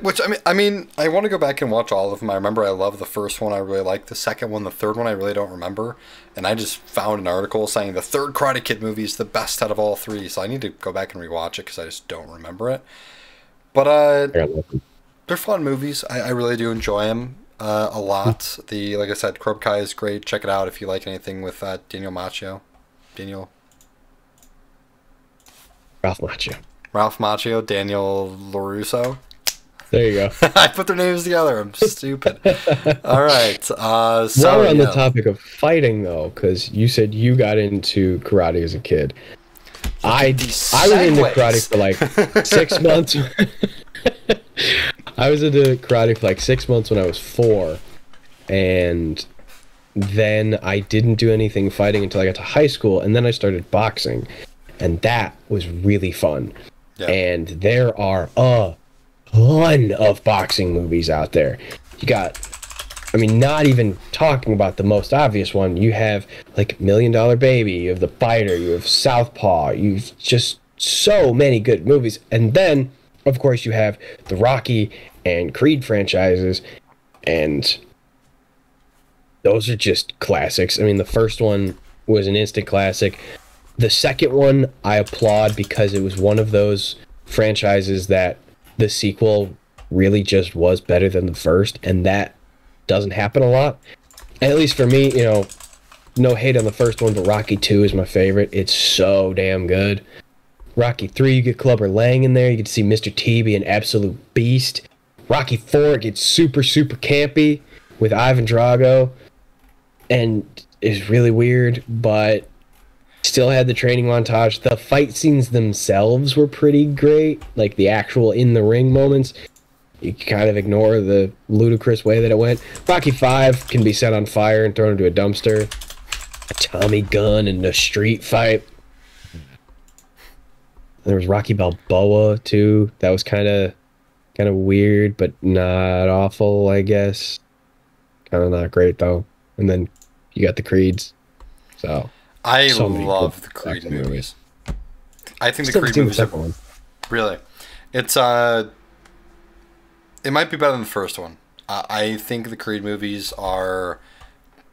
Which I mean, I want to go back and watch all of them. I remember I love the first one. I really liked the second one. The third one I really don't remember. And I just found an article saying the 3rd Karate Kid movie is the best out of all 3. So I need to go back and rewatch it because I just don't remember it. But they're fun movies. I really do enjoy them a lot. Like I said, Cobra Kai is great. Check it out if you like anything with Ralph Macchio, Daniel LaRusso. There you go. I put their names together. I'm stupid. All right. So while we're on the topic of fighting, though, because you said you got into karate as a kid. I was into karate for like 6 months. I was into karate for like 6 months when I was 4, and then I didn't do anything fighting until I got to high school, and then I started boxing, and that was really fun. Yeah. And there are a ton of boxing movies out there. You got, I mean, not even talking about the most obvious one. You have like $1 Million Baby, you have The Fighter, you have Southpaw, you've just so many good movies. And then, of course, you have the Rocky and Creed franchises, and those are just classics. I mean, the first one was an instant classic. The second one I applaud because it was one of those franchises that the sequel really just was better than the first, and that doesn't happen a lot. At least for me, you know, no hate on the first one, but Rocky 2 is my favorite. It's so damn good. Rocky 3, you get Clubber Lang in there. You get to see Mr. T be an absolute beast. Rocky 4 gets super, super campy with Ivan Drago, and is really weird, but still had the training montage. The fight scenes themselves were pretty great, like the actual in-the-ring moments. You kind of ignore the ludicrous way that it went. Rocky 5 can be set on fire and thrown into a dumpster. A Tommy gun in a street fight. There was Rocky Balboa too. That was kind of weird, but not awful, I guess. Kind of not great though. And then you got the Creeds. So I love the Creed movies. I think the Creed movies are really. It's it might be better than the first one. I think the Creed movies are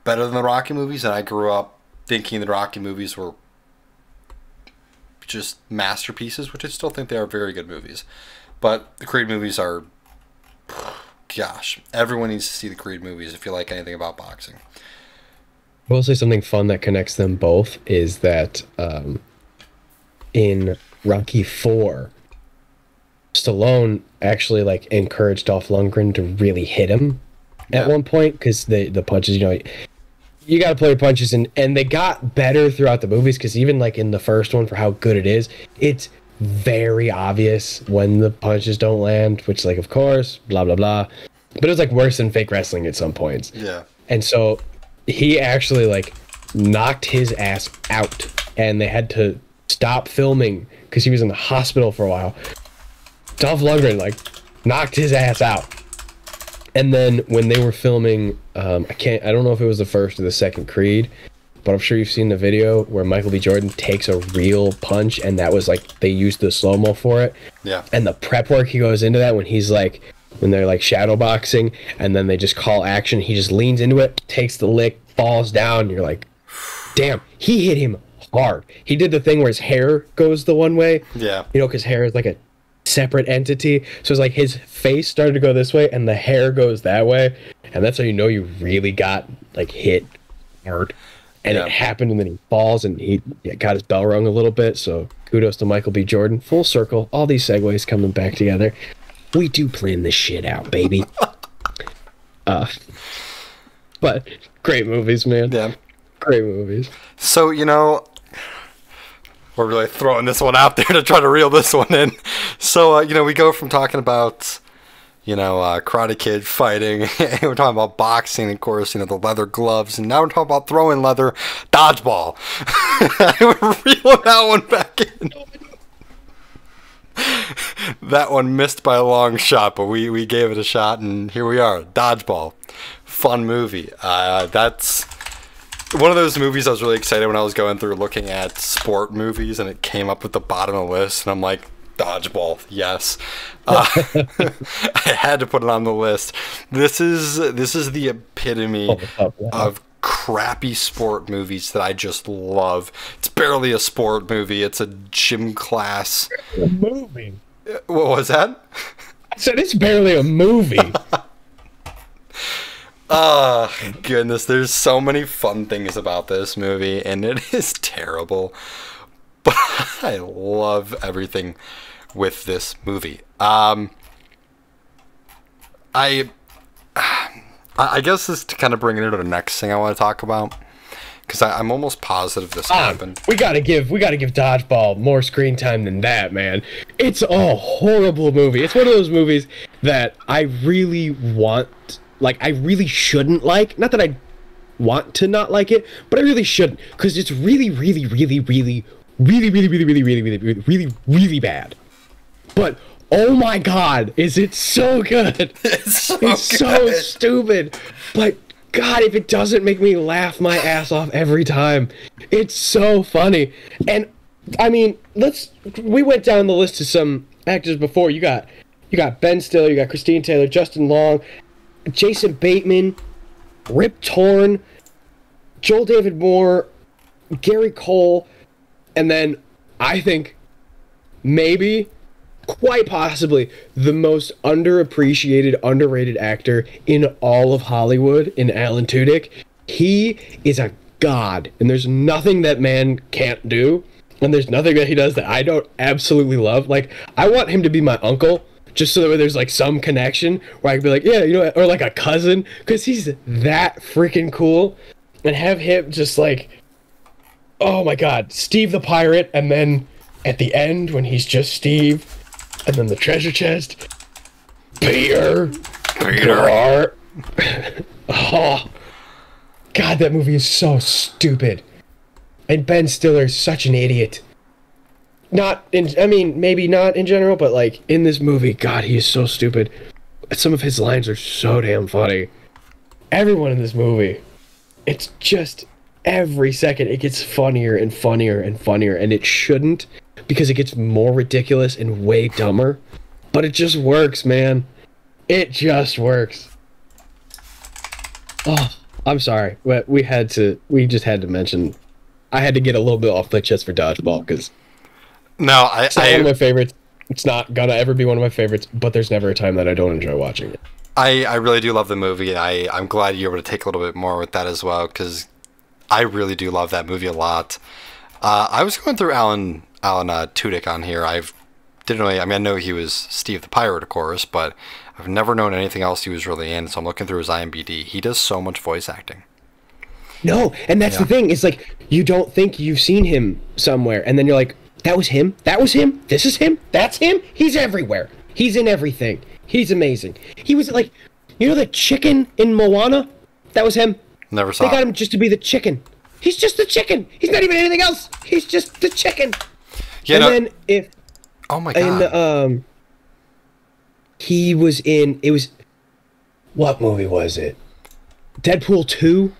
better than the Rocky movies, and I grew up thinking the Rocky movies were just masterpieces, which I still think they are very good movies. But the Creed movies are, gosh, everyone needs to see the Creed movies if you like anything about boxing. I will say something fun that connects them both is that in Rocky 4, Stallone actually like encouraged Dolph Lundgren to really hit him at one point because the punches, you got to play your punches, and they got better throughout the movies because even like in the first one, for how good it is, it's very obvious when the punches don't land, which like of course blah blah blah, but it was like worse than fake wrestling at some points. Yeah. And so he actually like knocked his ass out, and they had to stop filming because he was in the hospital for a while. Dolph Lundgren like knocked his ass out. And then when they were filming, I don't know if it was the first or the second Creed, but I'm sure you've seen the video where Michael B. Jordan takes a real punch, and that was like, they used the slow-mo for it. Yeah. And the prep work he goes into that when they're like shadow boxing, and then they just call action, he just leans into it, takes the lick, falls down, and you're like, damn, he hit him hard. He did the thing where his hair goes the one way. Yeah. Because hair is like a separate entity, so it's like his face started to go this way and the hair goes that way, and that's how you know you really got like hit hard. And it happened, and then he falls and he got his bell rung a little bit. So kudos to Michael B. Jordan. Full circle, all these segues coming back together. We do plan this shit out, baby. But great movies, man. Yeah, great movies. So we're really throwing this one out there to try to reel this one in. So, we go from talking about, Karate Kid fighting, and we're talking about boxing, of course, the leather gloves, and now we're talking about throwing leather dodgeball. We're reeling that one back in. That one missed by a long shot, but we gave it a shot, and here we are. Dodgeball. Fun movie. That's one of those movies I was really excited when I was going through looking at sport movies, and it came up at the bottom of the list, and I'm like, dodgeball, yes. I had to put it on the list. This is the epitome of crappy sport movies that I just love. It's barely a sport movie. It's a gym class. A movie. What was that? I said it's barely a movie. Oh, goodness. There's so many fun things about this movie, and it is terrible. But I love everything with this movie. I guess this to kind of bring it into the next thing I want to talk about, because I'm almost positive this happened. We gotta give Dodgeball more screen time than that, man. It's a horrible movie. It's one of those movies that I really I really shouldn't like. Not that I want to not like it, but I really shouldn't, because it's really, really, really, really, really, really, really, really, really, really, really, really, really bad. But oh my god, is it so good? It's so stupid. But god, if it doesn't make me laugh my ass off every time. It's so funny. And I mean, we went down the list of some actors before. You got Ben Stiller, you got Christine Taylor, Justin Long, Jason Bateman, Rip Torn, Joel David Moore, Gary Cole, and then I think maybe, quite possibly, the most underappreciated, underrated actor in all of Hollywood, in Alan Tudyk. He is a god, and there's nothing that man can't do, and there's nothing that he does that I don't absolutely love. Like, I want him to be my uncle, just so that there's like some connection where I can be like, yeah, or like a cousin, because he's that freaking cool, and have him just like, oh my god, Steve the Pirate, and then at the end when he's just Steve, and then the treasure chest, Peter. Oh god, that movie is so stupid, and Ben Stiller is such an idiot. Maybe not in general, but like in this movie, god, he is so stupid. Some of his lines are so damn funny. Everyone in this movie, it's just every second it gets funnier and funnier and funnier, and it shouldn't, because it gets more ridiculous and way dumber, but it just works, man. It just works. Oh, I'm sorry, but we just had to mention, I had to get a little bit off my chest for Dodgeball, because no, it's not one of my favorites. It's not gonna ever be one of my favorites, but there's never a time that I don't enjoy watching it. I really do love the movie, and I'm glad you're able to take a little bit more with that as well, because I really do love that movie a lot. I was going through Alan Tudyk on here. Didn't really. I mean, I know he was Steve the Pirate, of course, but I've never known anything else he was really in. So I'm looking through his IMDb. He does so much voice acting. No, and that's the thing. It's like you don't think you've seen him somewhere, and then you're like, that was him. That was him. This is him. That's him. He's everywhere. He's in everything. He's amazing. He was like, you know, the chicken in Moana. That was him. Never saw. They got him just to be the chicken. He's just the chicken. He's not even anything else. He's just the chicken. Yeah. And then if. Oh my god. And he was in. It was. What movie was it? Deadpool 2.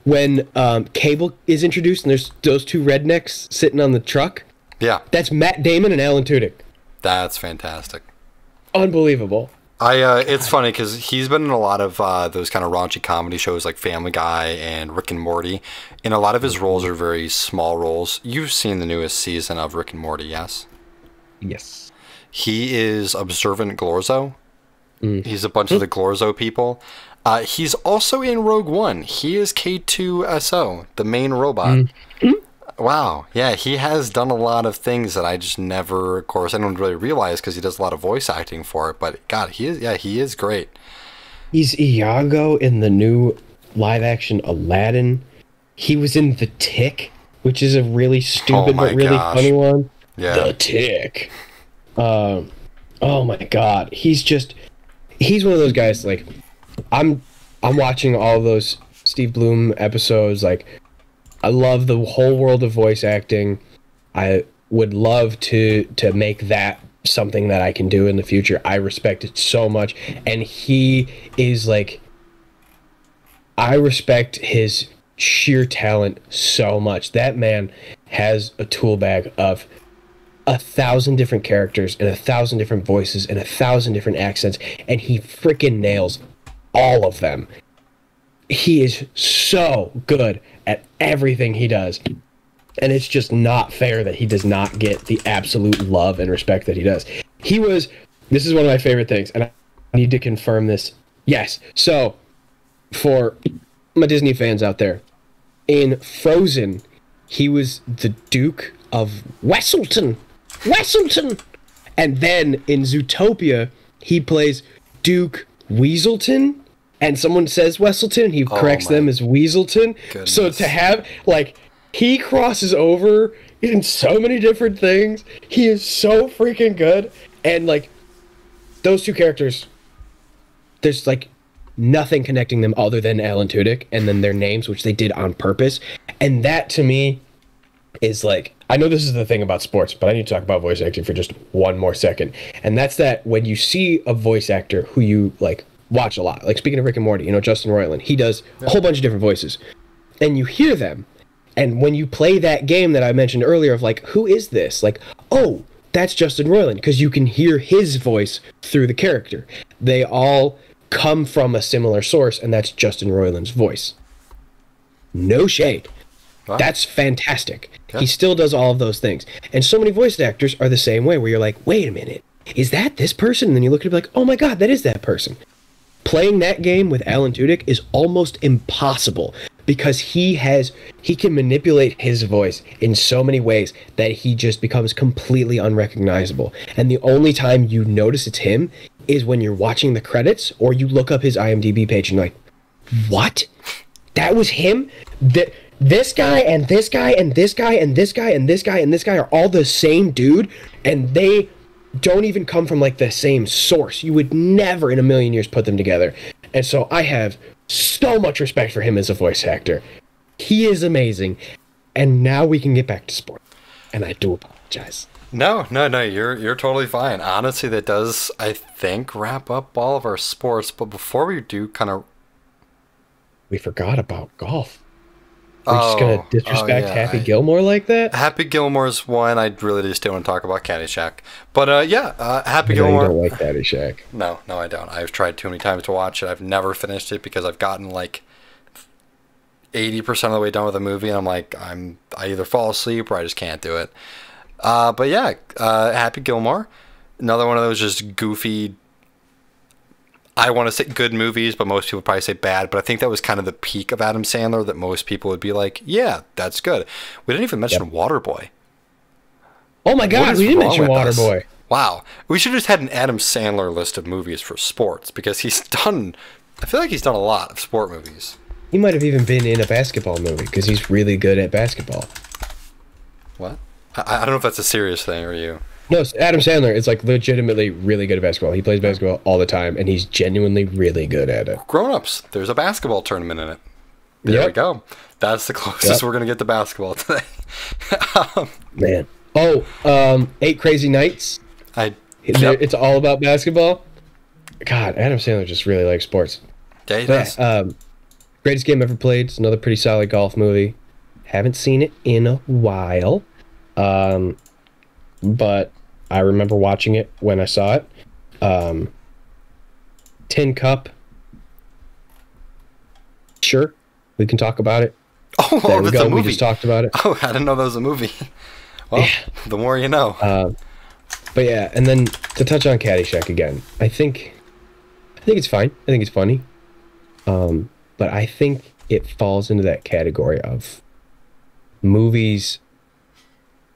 When Cable is introduced and there's those two rednecks sitting on the truck. Yeah. That's Matt Damon and Alan Tudyk. That's fantastic. Unbelievable. It's funny because he's been in a lot of those kind of raunchy comedy shows like Family Guy and Rick and Morty, and a lot of his roles are very small roles. You've seen the newest season of Rick and Morty, yes? Yes. He is Observant Glorzo. He's a bunch of the Glorzo people. He's also in Rogue One. He is K2SO, the main robot. Wow. Yeah, he has done a lot of things that I just never, of course, I don't really realize because he does a lot of voice acting for it. But God, he is great. He's Iago in the new live-action Aladdin. He was in The Tick, which is a really stupid but really funny one. Yeah. The Tick. Oh my God. He's one of those guys, like, I'm watching all those Steve Bloom episodes. Like, I love the whole world of voice acting. I would love to make that something that I can do in the future. I respect it so much, and he is like, I respect his sheer talent so much. That man has a tool bag of 1,000 different characters and 1,000 different voices and 1,000 different accents, and he freaking nails all of them. He is so good at everything he does, and it's just not fair that he does not get the absolute love and respect that he does. This is one of my favorite things, and I need to confirm this. Yes, so for my Disney fans out there, in Frozen, he was the Duke of Wesselton, and then in Zootopia, he plays Duke Weaselton, and someone says Wesselton, and he corrects them as Weaselton. Goodness. So to have, like, he crosses over in so many different things. He is so freaking good. And, like, those two characters, there's, like, nothing connecting them other than Alan Tudyk and then their names, which they did on purpose. And that, to me, is, like, I know this is the thing about sports, but I need to talk about voice acting for just one more second. And that's that when you see a voice actor who you, like, watch a lot, like, speaking of Rick and Morty, you know, Justin Roiland, he does a whole bunch of different voices. And you hear them, and when you play that game that I mentioned earlier of, like, who is this? Like, oh, that's Justin Roiland, because you can hear his voice through the character. They all come from a similar source, and that's Justin Roiland's voice. No shade. Wow. That's fantastic. Okay. He still does all of those things. And so many voice actors are the same way, where you're like, wait a minute, is that this person? And then you look at it and be like, oh my God, that is that person. Playing that game with Alan Tudyk is almost impossible because he can manipulate his voice in so many ways that he just becomes completely unrecognizable. And the only time you notice it's him is when you're watching the credits or you look up his IMDb page and you're like, what? That was him? This guy and this guy and this guy and this guy and this guy and this guy are all the same dude, and they don't even come from, like, the same source. You would never in a million years put them together. And so I have so much respect for him as a voice actor. He is amazing. And now we can get back to sport. And I do apologize. No, you're totally fine. Honestly, that does, I think, wrap up all of our sports. But before we do we forgot about golf. We're just going to disrespect Happy Gilmore like that? Happy Gilmore's one. I really just don't want to talk about Caddyshack. But Happy Gilmore. You don't like Caddyshack. No, I don't. I've tried too many times to watch it. I've never finished it because I've gotten like 80% of the way done with the movie, and I'm like, I either fall asleep or I just can't do it. Happy Gilmore. Another one of those just goofy, I want to say good movies, but most people probably say bad. But I think that was kind of the peak of Adam Sandler that most people would be like, yeah, that's good. We didn't even mention Waterboy. Oh my God, we didn't mention Waterboy. Wow. We should have just had an Adam Sandler list of movies for sports because I feel like he's done a lot of sport movies. He might have even been in a basketball movie because he's really good at basketball. What? I don't know if that's a serious thing or you. No, Adam Sandler is like legitimately really good at basketball. He plays basketball all the time, and he's genuinely really good at it. Grown-ups, there's a basketball tournament in it. There we go. That's the closest we're going to get to basketball today. Man. Oh, 8 Crazy Nights. It's all about basketball. God, Adam Sandler just really likes sports. Yeah, he does. Greatest Game Ever Played. It's another pretty solid golf movie. Haven't seen it in a while. But I remember watching it when I saw it. Tin Cup. Sure, we can talk about it. Oh, there we that's go. a movie. We just talked about it. Oh, I didn't know that was a movie. Well, the more you know. But yeah, and then to touch on Caddyshack again, I think it's fine. I think it's funny. But I think it falls into that category of movies,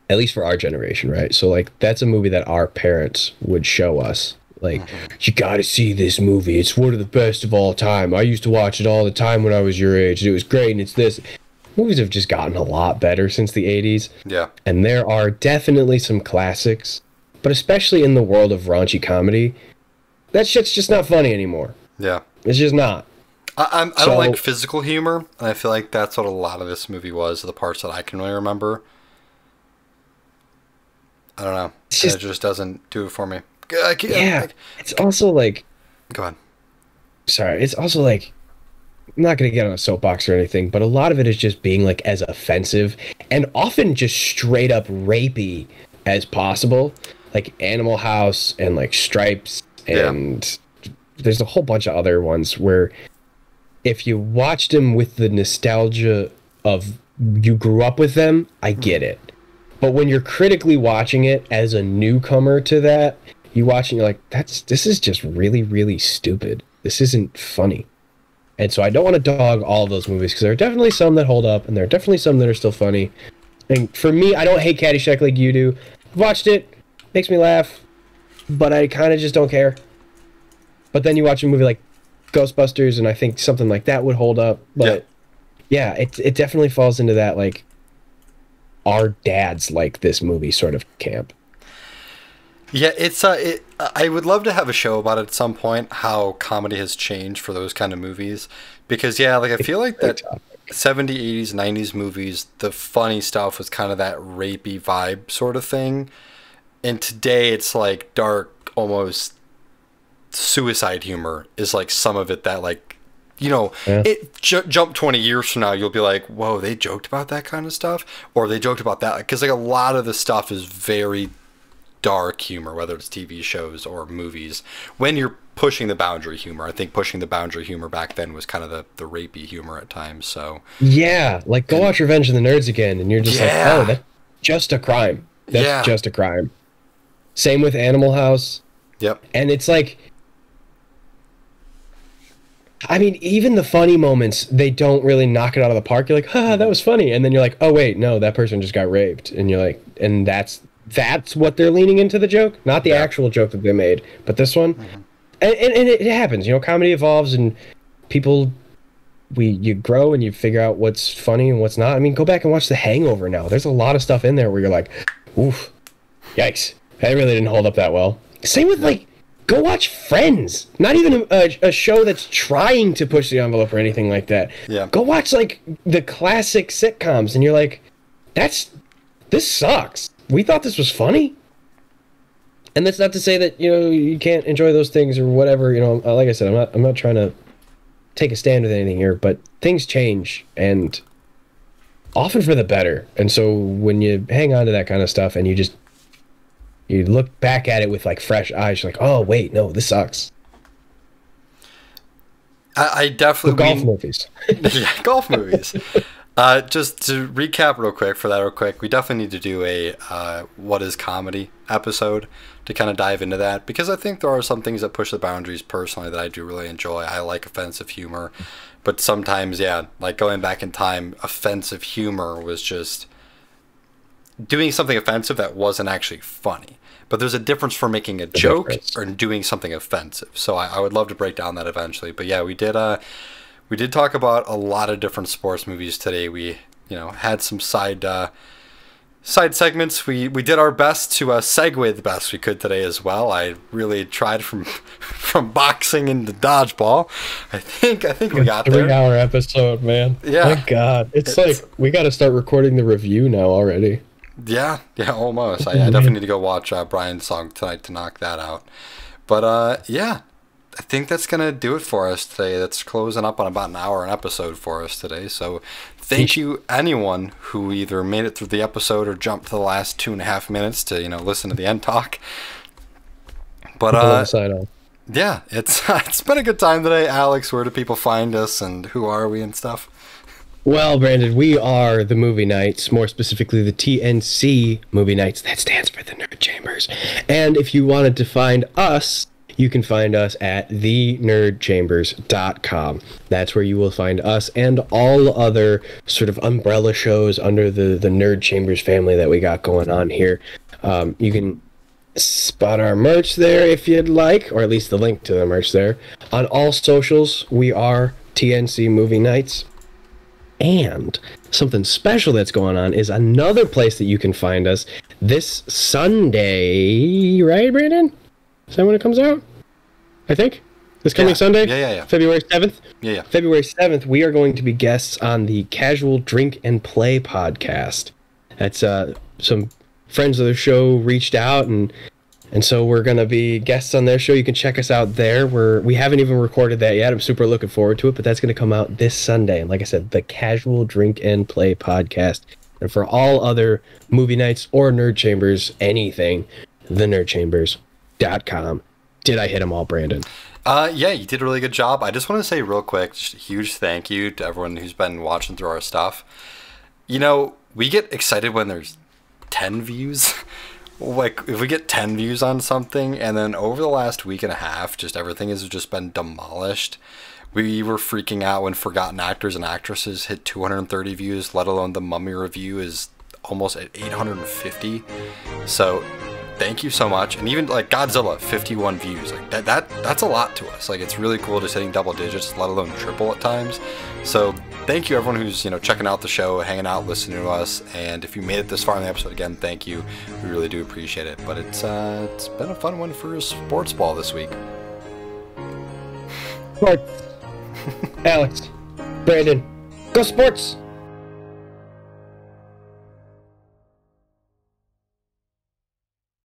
at least for our generation, right? So like that's a movie that our parents would show us. Like, you gotta see this movie. It's one of the best of all time. I used to watch it all the time when I was your age. It was great, and it's this. Movies have just gotten a lot better since the 80s. Yeah. And there are definitely some classics, but especially in the world of raunchy comedy, that shit's just not funny anymore. Yeah. It's just not. I don't like physical humor, and I feel like that's what a lot of this movie was, the parts that I can really remember. I don't know. It just doesn't do it for me. It's also like... Go ahead. Sorry, it's also like... I'm not going to get on a soapbox or anything, but a lot of it is just being like as offensive and often just straight up rapey as possible. Like Animal House and like Stripes and there's a whole bunch of other ones where if you watched them with the nostalgia of you grew up with them, I get it. But when you're critically watching it as a newcomer to that, you watch and you're like, this is just really, really stupid. This isn't funny. And so I don't want to dog all of those movies because there are definitely some that hold up and there are definitely some that are still funny. And for me, I don't hate Caddyshack like you do. I've watched it, makes me laugh, but I kind of just don't care. But then you watch a movie like Ghostbusters and I think something like that would hold up. But yeah, it definitely falls into that like our dads like this movie sort of camp. Yeah, I would love to have a show about it at some point, how comedy has changed for those kind of movies. Because, like, I feel like that 70s, 80s, 90s movies, the funny stuff was kind of that rapey vibe sort of thing. And today it's like dark, almost suicide humor is like some of it that, like, you know, jump 20 years from now, you'll be like, whoa, they joked about that kind of stuff? Or they joked about that? Because, like, a lot of the stuff is very dark humor, whether it's TV shows or movies, when you're pushing the boundary humor. I think pushing the boundary humor back then was kind of the rapey humor at times. So like go watch Revenge of the Nerds again and you're just like, oh, that's just a crime. That's just a crime. Same with Animal House. Yep. And it's like, I mean, even the funny moments, they don't really knock it out of the park. You're like, that was funny. And then you're like, oh wait, no, that person just got raped. And you're like, and that's what they're leaning into the joke, not the actual joke that they made, but this one. And it happens, you know, comedy evolves and you grow and you figure out what's funny and what's not. I mean, go back and watch The Hangover now. There's a lot of stuff in there where you're like, oof, yikes, that really didn't hold up that well. Same with like, go watch Friends. Not even a show that's trying to push the envelope or anything like that. Yeah. Go watch like the classic sitcoms and you're like, this sucks. We thought this was funny. And that's not to say that, you know, you can't enjoy those things or whatever, you know, like I said, I'm not trying to take a stand with anything here, but things change and often for the better. And so when you hang on to that kind of stuff and you look back at it with like fresh eyes, you're like, oh wait, no, this sucks. I definitely golf movies. Yeah, golf movies. Just to recap real quick, we definitely need to do a what is comedy episode to kind of dive into that, because I think there are some things that push the boundaries personally that I do really enjoy. I like offensive humor, but sometimes, yeah, like going back in time, offensive humor was just doing something offensive that wasn't actually funny. But there's a difference for making a joke or doing something offensive. So I would love to break down that eventually. But yeah, we did talk about a lot of different sports movies today. We, had some side segments. We did our best to segue the best we could today as well. I really tried from boxing into dodgeball. I think we got there. 3-hour episode, man. Yeah. My God, it's like we got to start recording the review now already. Yeah, almost. I definitely need to go watch Brian's song tonight to knock that out. But yeah. I think that's going to do it for us today. That's closing up on about an hour an episode for us today. So thank you anyone who either made it through the episode or jumped to the last 2.5 minutes to, listen to the end talk. But yeah, it's been a good time today. Alex, where do people find us and who are we and stuff? Well, Brandon, we are the Movie Nights, more specifically the TNC Movie Nights. That stands for the Nerd Chambers. And if you wanted to find us, you can find us at thenerdchambers.com. That's where you will find us and all other sort of umbrella shows under the Nerd Chambers family that we got going on here. You can spot our merch there if you'd like, or at least the link to the merch there. On all socials, we are TNC Movie Nights. And something special that's going on is another place that you can find us this Sunday, right, Brandon? Is that when it comes out? I think. This coming Sunday? Yeah. February 7th? Yeah. February 7th, we are going to be guests on the Casual Drink and Play podcast. That's some friends of the show reached out, and so we're going to be guests on their show. You can check us out there. We haven't even recorded that yet. I'm super looking forward to it, but that's going to come out this Sunday. And like I said, the Casual Drink and Play podcast. And for all other movie nights or Nerd Chambers, anything, thenerdchambers.com. Did I hit them all, Brandon? Yeah, you did a really good job. I just want to say real quick, just a huge thank you to everyone who's been watching through our stuff. We get excited when there's 10 views. Like, if we get 10 views on something, and then over the last week and a half, just everything has just been demolished. We were freaking out when Forgotten Actors and Actresses hit 230 views, let alone the Mummy review is almost at 850. So thank you so much. And even like Godzilla, 51 views. Like that's a lot to us. Like, it's really cool just hitting double digits, let alone triple at times. So thank you everyone who's checking out the show, hanging out, listening to us. And if you made it this far in the episode, again, thank you. We really do appreciate it. But it's been a fun one for Sports Ball this week. Sports. Alex, Brandon, go Sports.